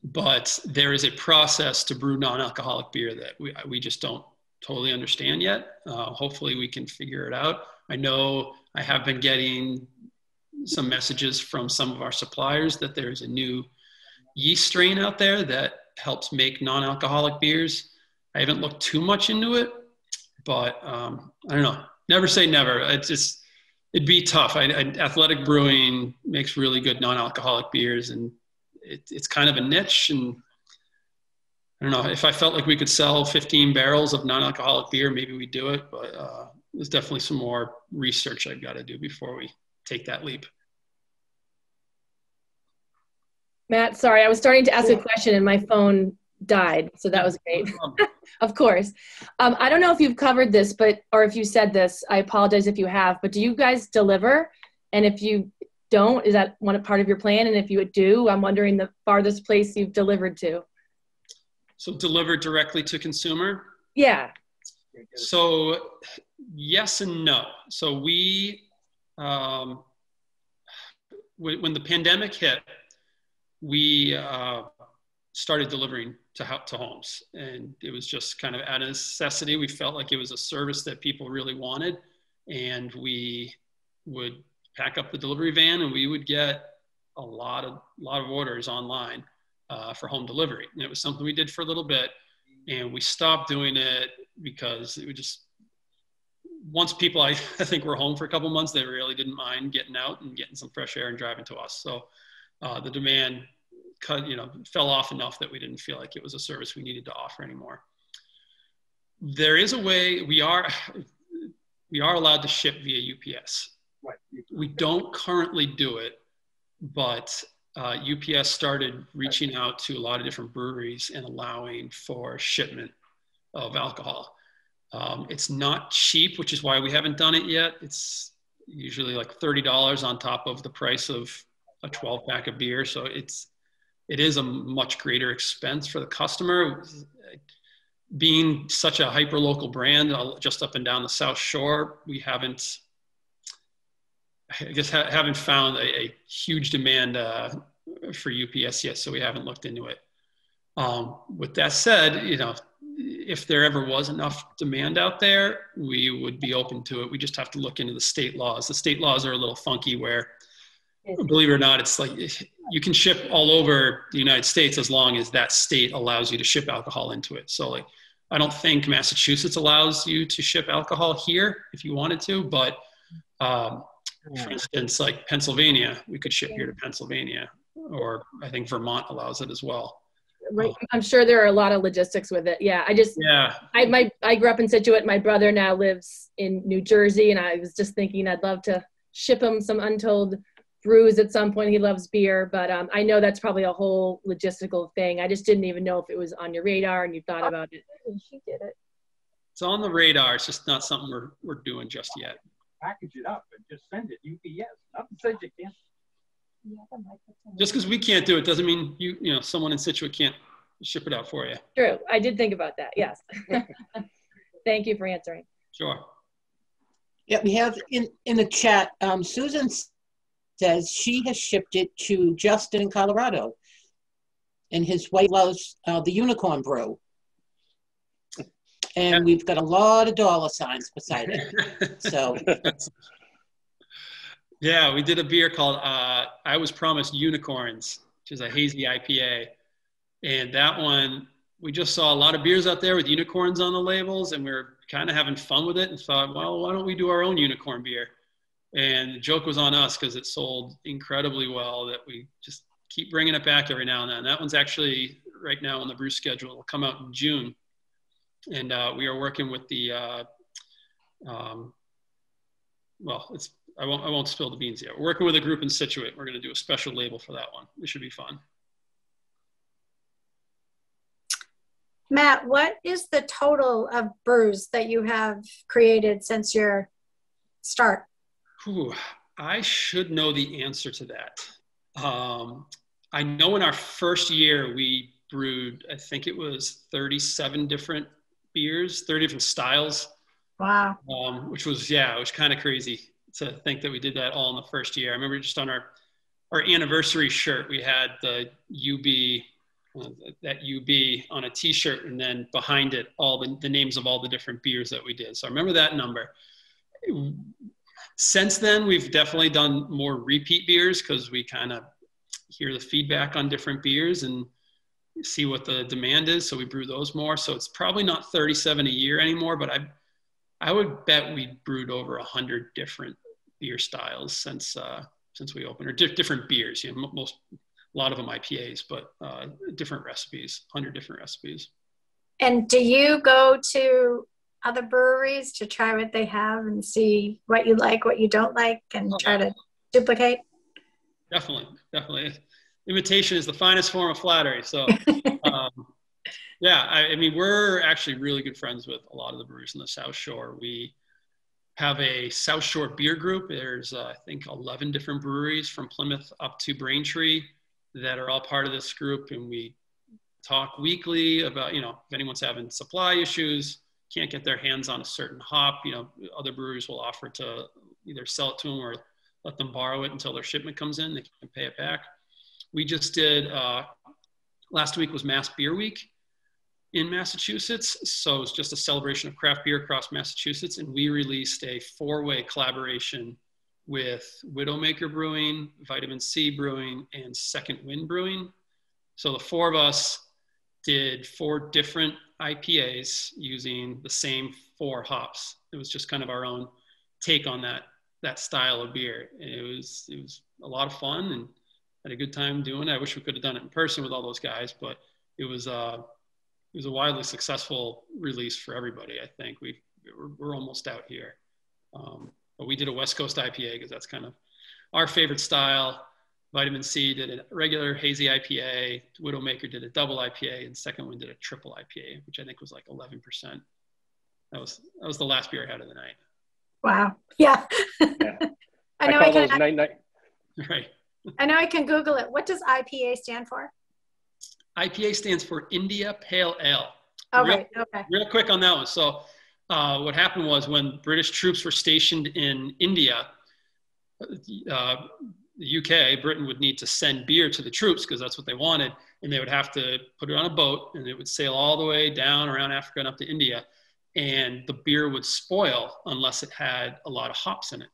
But there is a process to brew non-alcoholic beer that we just don't totally understand yet. Hopefully we can figure it out. I know I have been getting some messages from some of our suppliers that there's a new yeast strain out there that helps make non-alcoholic beers. I haven't looked too much into it, but I don't know. Never say never. It'd be tough. Athletic Brewing makes really good non-alcoholic beers, and it's kind of a niche. And I don't know, if I felt like we could sell 15 barrels of non-alcoholic beer, maybe we'd do it. But there's definitely some more research I've got to do before we take that leap. Matt, sorry, I was starting to ask a question and my phone died, so that was great. Of course. I don't know if you've covered this, or if you said this, I apologize if you have, but do you guys deliver? And if you don't, is that part of your plan? And if you do, I'm wondering the farthest place you've delivered to. So deliver directly to consumer? Yeah. So yes and no. So we, when the pandemic hit, we started delivering to homes, and it was just kind of out of necessity. We felt like it was a service that people really wanted, and we would pack up the delivery van and we would get a lot of orders online for home delivery. And it was something we did for a little bit, and we stopped doing it because it would just, once people I think were home for a couple months, they really didn't mind getting out and getting some fresh air and driving to us. So the demand fell off enough that we didn't feel like it was a service we needed to offer anymore. There is a way, we are allowed to ship via UPS. Right. We don't currently do it, but UPS started reaching out to a lot of different breweries and allowing for shipment of alcohol. It's not cheap, which is why we haven't done it yet. It's usually like $30 on top of the price of a 12 pack of beer. So it is a much greater expense for the customer. Being such a hyper local brand just up and down the South Shore, we haven't found a huge demand for UPS yet. So we haven't looked into it. With that said, you know, if there ever was enough demand out there, we would be open to it. We just have to look into the state laws. The state laws are a little funky where, believe it or not, it's like you can ship all over the United States as long as that state allows you to ship alcohol into it. So like, I don't think Massachusetts allows you to ship alcohol here if you wanted to, but for instance, like Pennsylvania, we could ship here to Pennsylvania, or I think Vermont allows it as well. Right. I'm sure there are a lot of logistics with it. Yeah. I grew up in Scituate. My brother now lives in New Jersey, and I was just thinking I'd love to ship him some Untold Brews at some point. He loves beer, but I know that's probably a whole logistical thing. I just didn't even know if it was on your radar and you thought about it. She did it. It's on the radar. It's just not something we're doing just yet. Package it up and just send it UPS. Nothing says you can't. Just because we can't do it doesn't mean you know someone in Scituate can't ship it out for you. True. I did think about that. Yes. Thank you for answering. Sure. Yeah, we have in the chat, Susan says she has shipped it to Justin in Colorado, and his wife loves the Unicorn Brew. And we've got a lot of dollar signs beside it. So. Yeah, we did a beer called I Was Promised Unicorns, which is a hazy IPA. And that one, we just saw a lot of beers out there with unicorns on the labels, and we were kind of having fun with it and thought, well, why don't we do our own unicorn beer? And the joke was on us because it sold incredibly well that we just keep bringing it back every now and then. That one's actually right now on the brew schedule. It'll come out in June. And we are working with the, I won't spill the beans yet. We're working with a group in Scituate. We're going to do a special label for that one. It should be fun. Matt, what is the total of brews that you have created since your start? I should know the answer to that. I know in our first year we brewed, I think it was 37 different beers, 30 different styles. Wow. Which was, it was kind of crazy to think that we did that all in the first year. I remember just on our anniversary shirt, we had the UB, that UB on a t-shirt, and then behind it, all the names of all the different beers that we did. So I remember that number. Since then, we've definitely done more repeat beers because we kind of hear the feedback on different beers and see what the demand is. So we brew those more. So it's probably not 37 a year anymore, but I would bet we brewed over 100 different beer styles since we opened, or different beers. You know, a lot of them IPAs, but different recipes, 100 different recipes. And do you go to other breweries to try what they have and see what you like, what you don't like, and try to duplicate? Definitely. Imitation is the finest form of flattery. So, I mean, we're actually really good friends with a lot of the breweries in the South Shore. We have a South Shore beer group. There's, I think, 11 different breweries from Plymouth up to Braintree that are all part of this group. And we talk weekly about, you know, if anyone's having supply issues, can't get their hands on a certain hop, you know, other breweries will offer to either sell it to them or let them borrow it until their shipment comes in. They can pay it back. We just did, last week was Mass Beer Week in Massachusetts. So it's just a celebration of craft beer across Massachusetts. And we released a 4-way collaboration with Widowmaker Brewing, Vitamin C Brewing, and Second Wind Brewing. So the 4 of us did 4 different IPAs using the same 4 hops. It was just kind of our own take on that style of beer. And it was a lot of fun and had a good time doing it. I wish we could have done it in person with all those guys, but it was a widely successful release for everybody. I think we're almost out here. But we did a West Coast IPA because that's kind of our favorite style. Vitamin C did a regular hazy IPA. Widowmaker did a double IPA, and Second Wind did a triple IPA, which I think was like 11%. That was the last beer I had of the night. Wow. Yeah. Yeah. I know call I can. those night. Right. I know I can Google it. What does IPA stand for? IPA stands for India Pale Ale. Oh, right. Okay. Real quick on that one. So what happened was when British troops were stationed in India, the UK, Britain would need to send beer to the troops because that's what they wanted. And they would have to put it on a boat and it would sail all the way down around Africa and up to India. And the beer would spoil unless it had a lot of hops in it.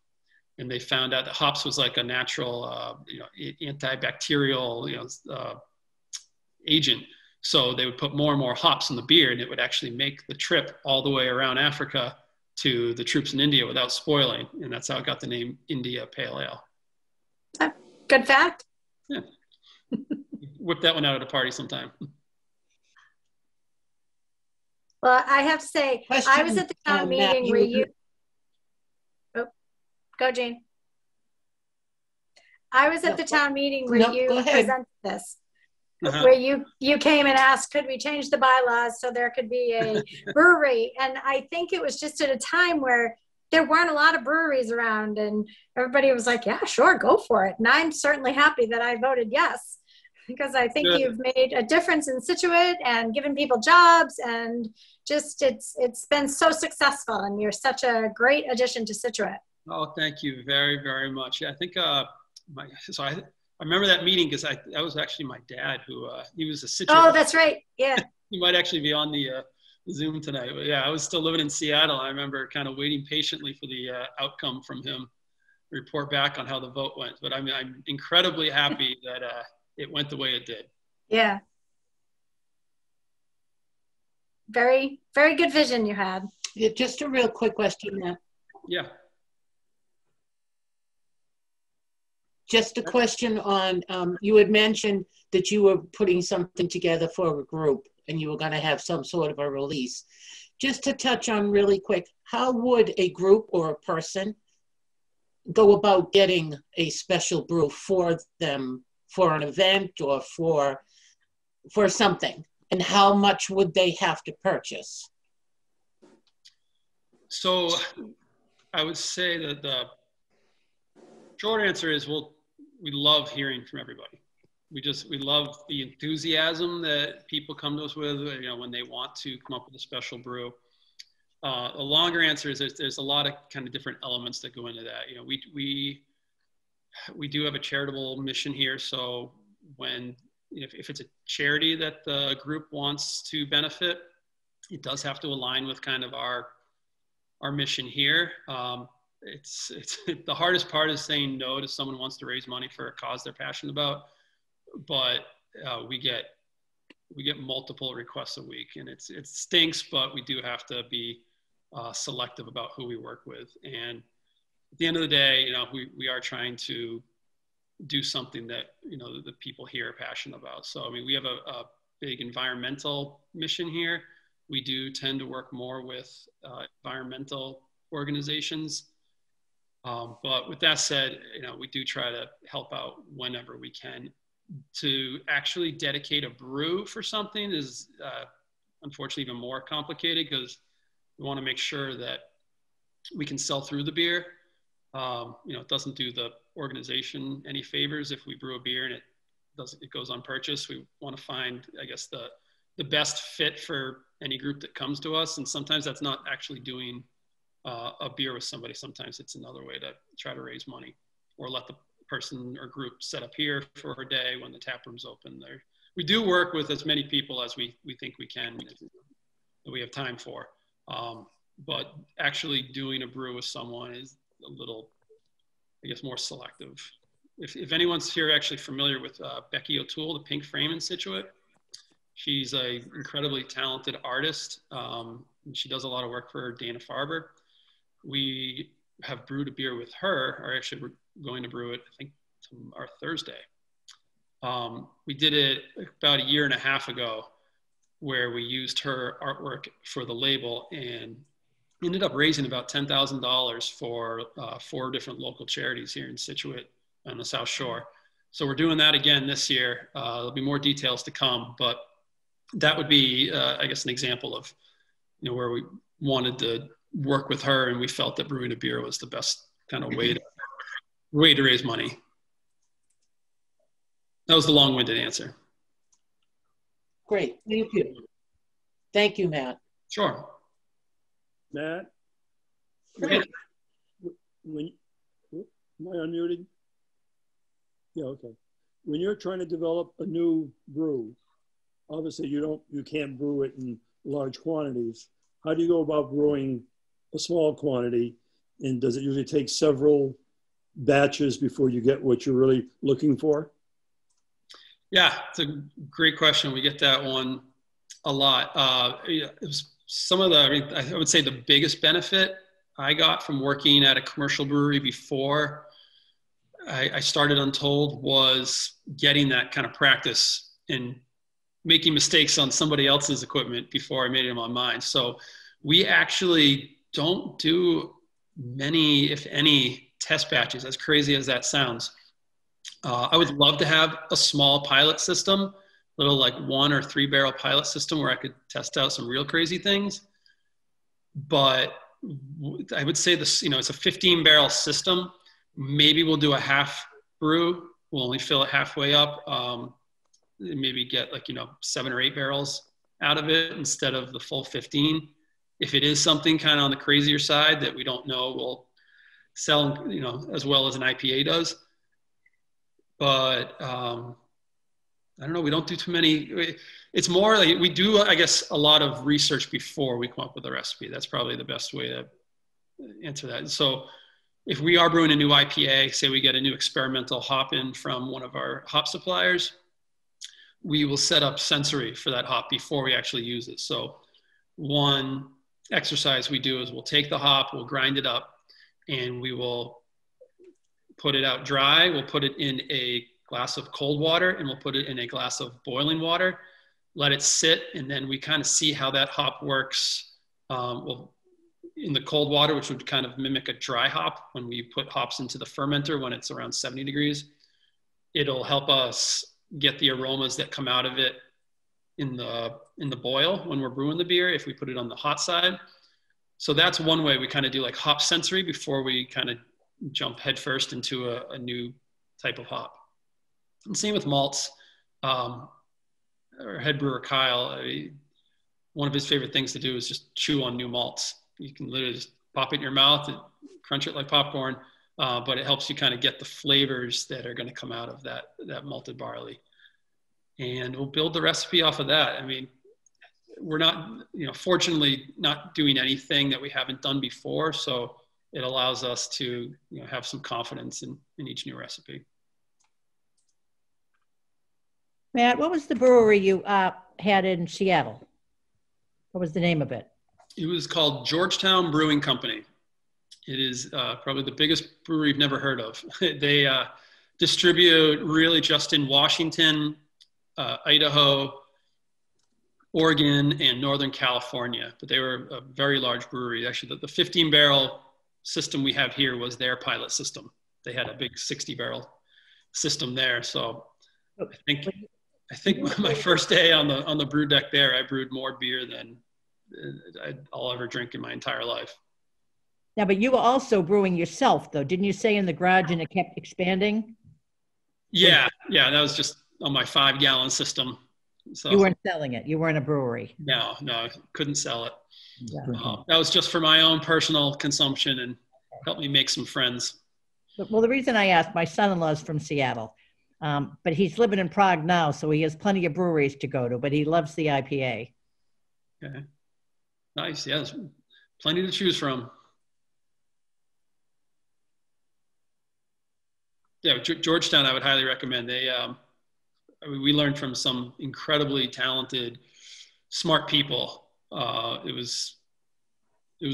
And they found out that hops was like a natural, antibacterial, agent. So they would put more and more hops in the beer and it would actually make the trip all the way around Africa to the troops in India without spoiling. And that's how it got the name India Pale Ale. Good fact. Yeah. Whip that one out at a party sometime. Well, I have to say, I was at the town meeting where you... Oh, go, Jane. I was at the town meeting where you presented this. Where you came and asked, could we change the bylaws so there could be a brewery? And I think it was just at a time where there weren't a lot of breweries around and everybody was like, yeah, sure, go for it. And I'm certainly happy that I voted yes, because I think you've made a difference in Scituate and given people jobs, and just it's been so successful, and you're such a great addition to Scituate. Oh, thank you very, very much. I think I remember that meeting because that was actually my dad who he was a Scituate. Oh, that's right. Yeah. He might actually be on the Zoom tonight. But yeah, I was still living in Seattle. I remember kind of waiting patiently for the outcome from him, report back on how the vote went. But I mean, I'm incredibly happy that it went the way it did. Yeah. Very, very good vision you had. Yeah, just a real quick question, Matt. Yeah. Just a question on, you had mentioned that you were putting something together for a group and you were going to have some sort of a release. Just to touch on really quick, how would a group or a person go about getting a special brew for them for an event or for something? And how much would they have to purchase? So I would say that the short answer is we love hearing from everybody. We love the enthusiasm that people come to us with, when they want to come up with a special brew. A longer answer is there's a lot of kind of different elements that go into that. We do have a charitable mission here. So if it's a charity that the group wants to benefit, it does have to align with kind of our mission here. It's the hardest part is saying no to someone who wants to raise money for a cause they're passionate about, but we get multiple requests a week, and it stinks, but we do have to be selective about who we work with. And at the end of the day, we are trying to do something that the people here are passionate about. So I mean, we have a big environmental mission here. We do tend to work more with environmental organizations. But with that said, we do try to help out whenever we can. To actually dedicate a brew for something is unfortunately even more complicated because we want to make sure that we can sell through the beer. It doesn't do the organization any favors if we brew a beer and it goes unpurchased. We want to find, I guess, the best fit for any group that comes to us. And sometimes that's not actually doing a beer with somebody. Sometimes it's another way to try to raise money or let the person or group set up here for a day when the tap room's open. We do work with as many people as we think we can, that we have time for. But actually doing a brew with someone is a little, I guess, more selective. If anyone's here actually familiar with Becky O'Toole, the Pink Frame in Scituate, she's an incredibly talented artist. And she does a lot of work for Dana Farber. We have brewed a beer with her, or actually we're going to brew it, I think, our Thursday. We did it about a year and a half ago where we used her artwork for the label, and ended up raising about $10,000 for 4 different local charities here in Scituate on the South Shore. So we're doing that again this year. There'll be more details to come, but that would be, I guess, an example of, you know, where we wanted to work with her, and we felt that brewing a beer was the best kind of way to raise money. That was the long-winded answer. Great, thank you. Thank you, Matt. Sure. Matt? Great. Am I unmuted? Yeah, okay. When you're trying to develop a new brew, obviously you can't brew it in large quantities. How do you go about brewing a small quantity? And does it usually take several batches before you get what you're really looking for? Yeah, it's a great question. We get that one a lot. It was some of the, I would say the biggest benefit I got from working at a commercial brewery before I started Untold was getting that kind of practice and making mistakes on somebody else's equipment before I made them on mine. So we actually don't do many, if any, test batches, as crazy as that sounds. I would love to have a small pilot system, little like 1 or 3 barrel pilot system where I could test out some real crazy things. But I would say this, you know, it's a 15 barrel system. Maybe we'll do a half brew. We'll only fill it halfway up. Maybe get like, you know, 7 or 8 barrels out of it instead of the full 15. If it is something kind of on the crazier side that we don't know will sell, you know, as well as an IPA does. But I don't know, we don't do too many. It's more like we do, I guess, a lot of research before we come up with a recipe. That's probably the best way to answer that. So if we are brewing a new IPA, say we get a new experimental hop in from one of our hop suppliers, we will set up sensory for that hop before we actually use it. So one exercise we do is we'll take the hop, we'll grind it up, and we will put it out dry. We'll put it in a glass of cold water, and we'll put it in a glass of boiling water, let it sit, and then we kind of see how that hop works. Well, in the cold water, which would kind of mimic a dry hop when we put hops into the fermenter when it's around 70 degrees, it'll help us get the aromas that come out of it in the boil when we're brewing the beer if we put it on the hot side. So that's one way we kind of do like hop sensory before we kind of jump headfirst into a new type of hop. And same with malts. Our head brewer, Kyle, one of his favorite things to do is just chew on new malts. You can literally just pop it in your mouth and crunch it like popcorn, but it helps you kind of get the flavors that are going to come out of that malted barley. And we'll build the recipe off of that. I mean, we're not, you know, fortunately not doing anything that we haven't done before. So it allows us to, you know, have some confidence in each new recipe. Matt, what was the brewery you had in Seattle? What was the name of it? It was called Georgetown Brewing Company. It is probably the biggest brewery you've never heard of. They distribute really just in Washington, Idaho, Oregon, and Northern California. But they were a very large brewery. Actually, the 15 barrel system we have here was their pilot system. They had a big 60 barrel system there. So I think my first day on the brew deck there, I brewed more beer than I'll ever drink in my entire life. Yeah, but you were also brewing yourself, though. Didn't you say in the garage and it kept expanding? Yeah, that was just on my 5-gallon system. So you weren't selling it. You weren't a brewery. No, couldn't sell it. Yeah. That was just for my own personal consumption and helped me make some friends. Well, the reason I asked, my son-in-law is from Seattle, but he's living in Prague now, so he has plenty of breweries to go to, but he loves the IPA. Okay. Nice. Yeah, there's plenty to choose from. Yeah, Georgetown, I would highly recommend. We learned from some incredibly talented, smart people. It was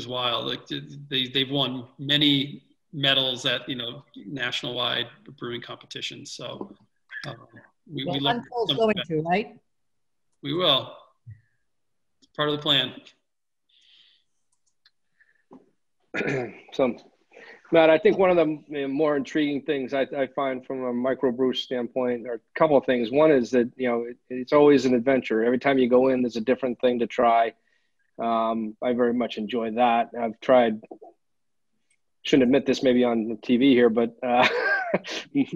wild. Like they've won many medals at, you know, national-wide brewing competitions. So we learned going to, right? We will. It's part of the plan. So, Matt, I think one of the more intriguing things I find from a microbrew standpoint are a couple of things. One is that, it's always an adventure. Every time you go in, there's a different thing to try. I very much enjoy that. I've tried, shouldn't admit this maybe on TV here, but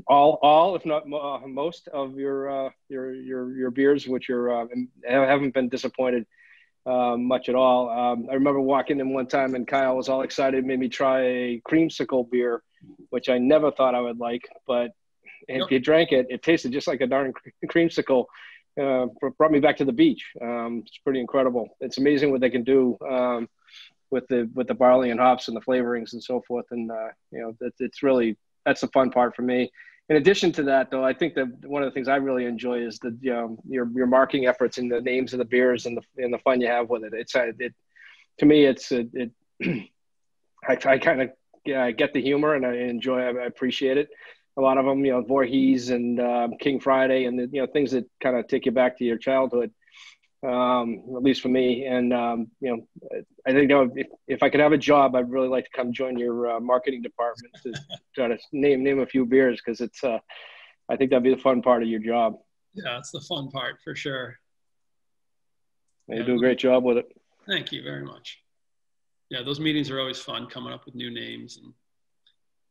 all, if not most of your beers, which haven't been disappointed much at all. I remember walking in one time and Kyle was all excited, made me try a creamsicle beer, which I never thought I would like, but if you drank it, it tasted just like a darn creamsicle. Brought me back to the beach. It's pretty incredible. It's amazing what they can do with the barley and hops and the flavorings and so forth. And that's the fun part for me. In addition to that, though, I think that one of the things I really enjoy is your marketing efforts and the names of the beers and the fun you have with it. To me, I kind of get the humor and I enjoy. I appreciate it. A lot of them, Voorhees and King Friday, and things that kind of take you back to your childhood. At least for me. And, I think if I could have a job, I'd really like to come join your marketing department to try to name a few beers, because I think that'd be the fun part of your job. Yeah, it's the fun part for sure. You do a great job with it. Thank you very much. Yeah, those meetings are always fun, coming up with new names and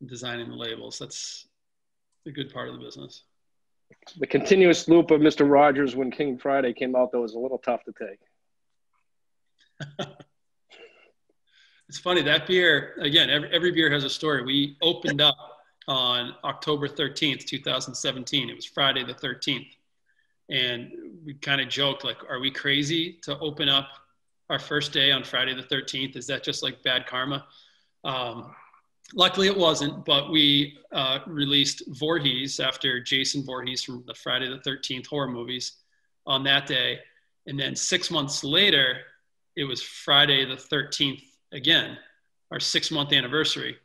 designing the labels. That's a good part of the business. The continuous loop of Mr. Rogers when King Friday came out, though, was a little tough to take. It's funny, that beer, again, every beer has a story. We opened up on October 13th, 2017. It was Friday the 13th. And we kind of joked, like, are we crazy to open up our first day on Friday the 13th? Is that just like bad karma? Luckily it wasn't, but we released Voorhees after Jason Voorhees from the Friday the 13th horror movies on that day. And then 6 months later, it was Friday the 13th again, our 6-month anniversary.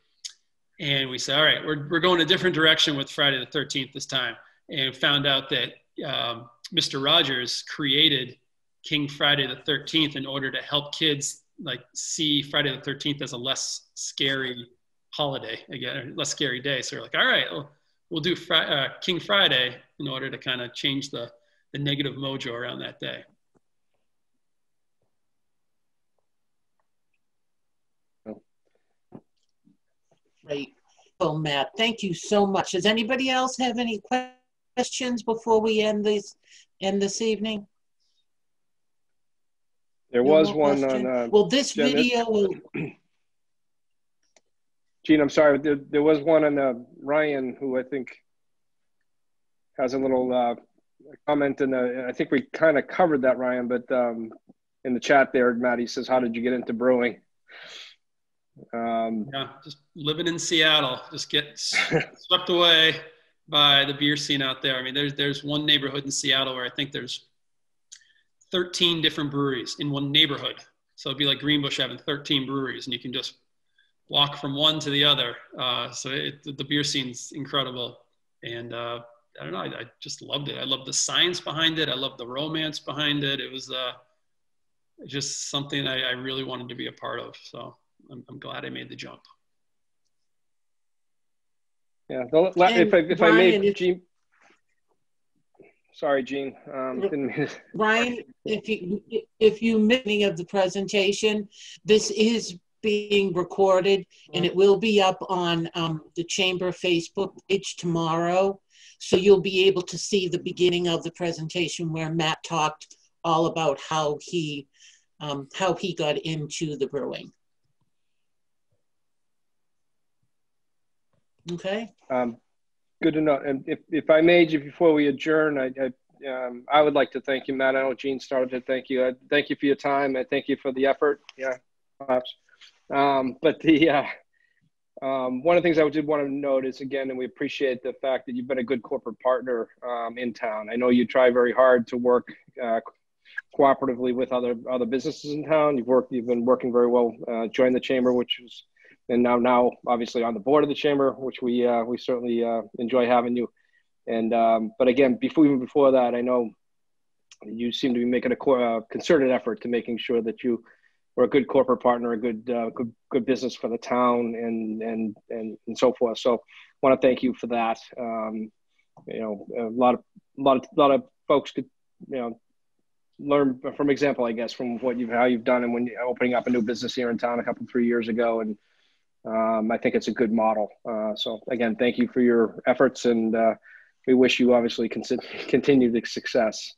And we said, all right, we're going a different direction with Friday the 13th this time. And found out that Mr. Rogers created King Friday the 13th in order to help kids see Friday the 13th as a less scary holiday, again, less scary day. So we're like, all right, we'll do King Friday in order to kind of change the negative mojo around that day. Great. Well, Matt, thank you so much. Does anybody else have any questions before we end this evening? There was one on. Well, this video will. Gene, I'm sorry. There was one on Ryan, who I think has a little comment, and I think we kind of covered that, Ryan. But in the chat there, Matt, he says, "How did you get into brewing?" Yeah, just living in Seattle, just get swept away by the beer scene out there. I mean, there's one neighborhood in Seattle where I think there's 13 different breweries in one neighborhood. So it'd be like Greenbush having 13 breweries, and you can just walk from one to the other. So the beer scene's incredible. And I don't know, I just loved it. I loved the science behind it. I loved the romance behind it. It was just something I really wanted to be a part of. So I'm glad I made the jump. Yeah, if I may, Gene. Sorry, Gene. Ryan, if you missed any of the presentation, this is being recorded and it will be up on the Chamber Facebook page tomorrow. So you'll be able to see the beginning of the presentation where Matt talked all about how he got into the brewing. Okay. Good to know. And if I may, before we adjourn, I would like to thank you, Matt. I know Gene started to thank you. I thank you for your time. I thank you for the effort. Yeah, perhaps. But one of the things I did want to note is, again, and we appreciate the fact that you've been a good corporate partner in town. I know you try very hard to work cooperatively with other businesses in town. You've been working very well. Joined the chamber, which is, and now obviously on the board of the chamber, which we certainly enjoy having you. And but again, before that, I know you seem to be making a concerted effort to making sure that you we're a good corporate partner, a good business for the town, and so forth. So, I want to thank you for that. You know, a lot of folks could, you know, learn from example, I guess, from how you've done, and when you're opening up a new business here in town 3 years ago, and I think it's a good model. So again, thank you for your efforts, and we wish you obviously continued success.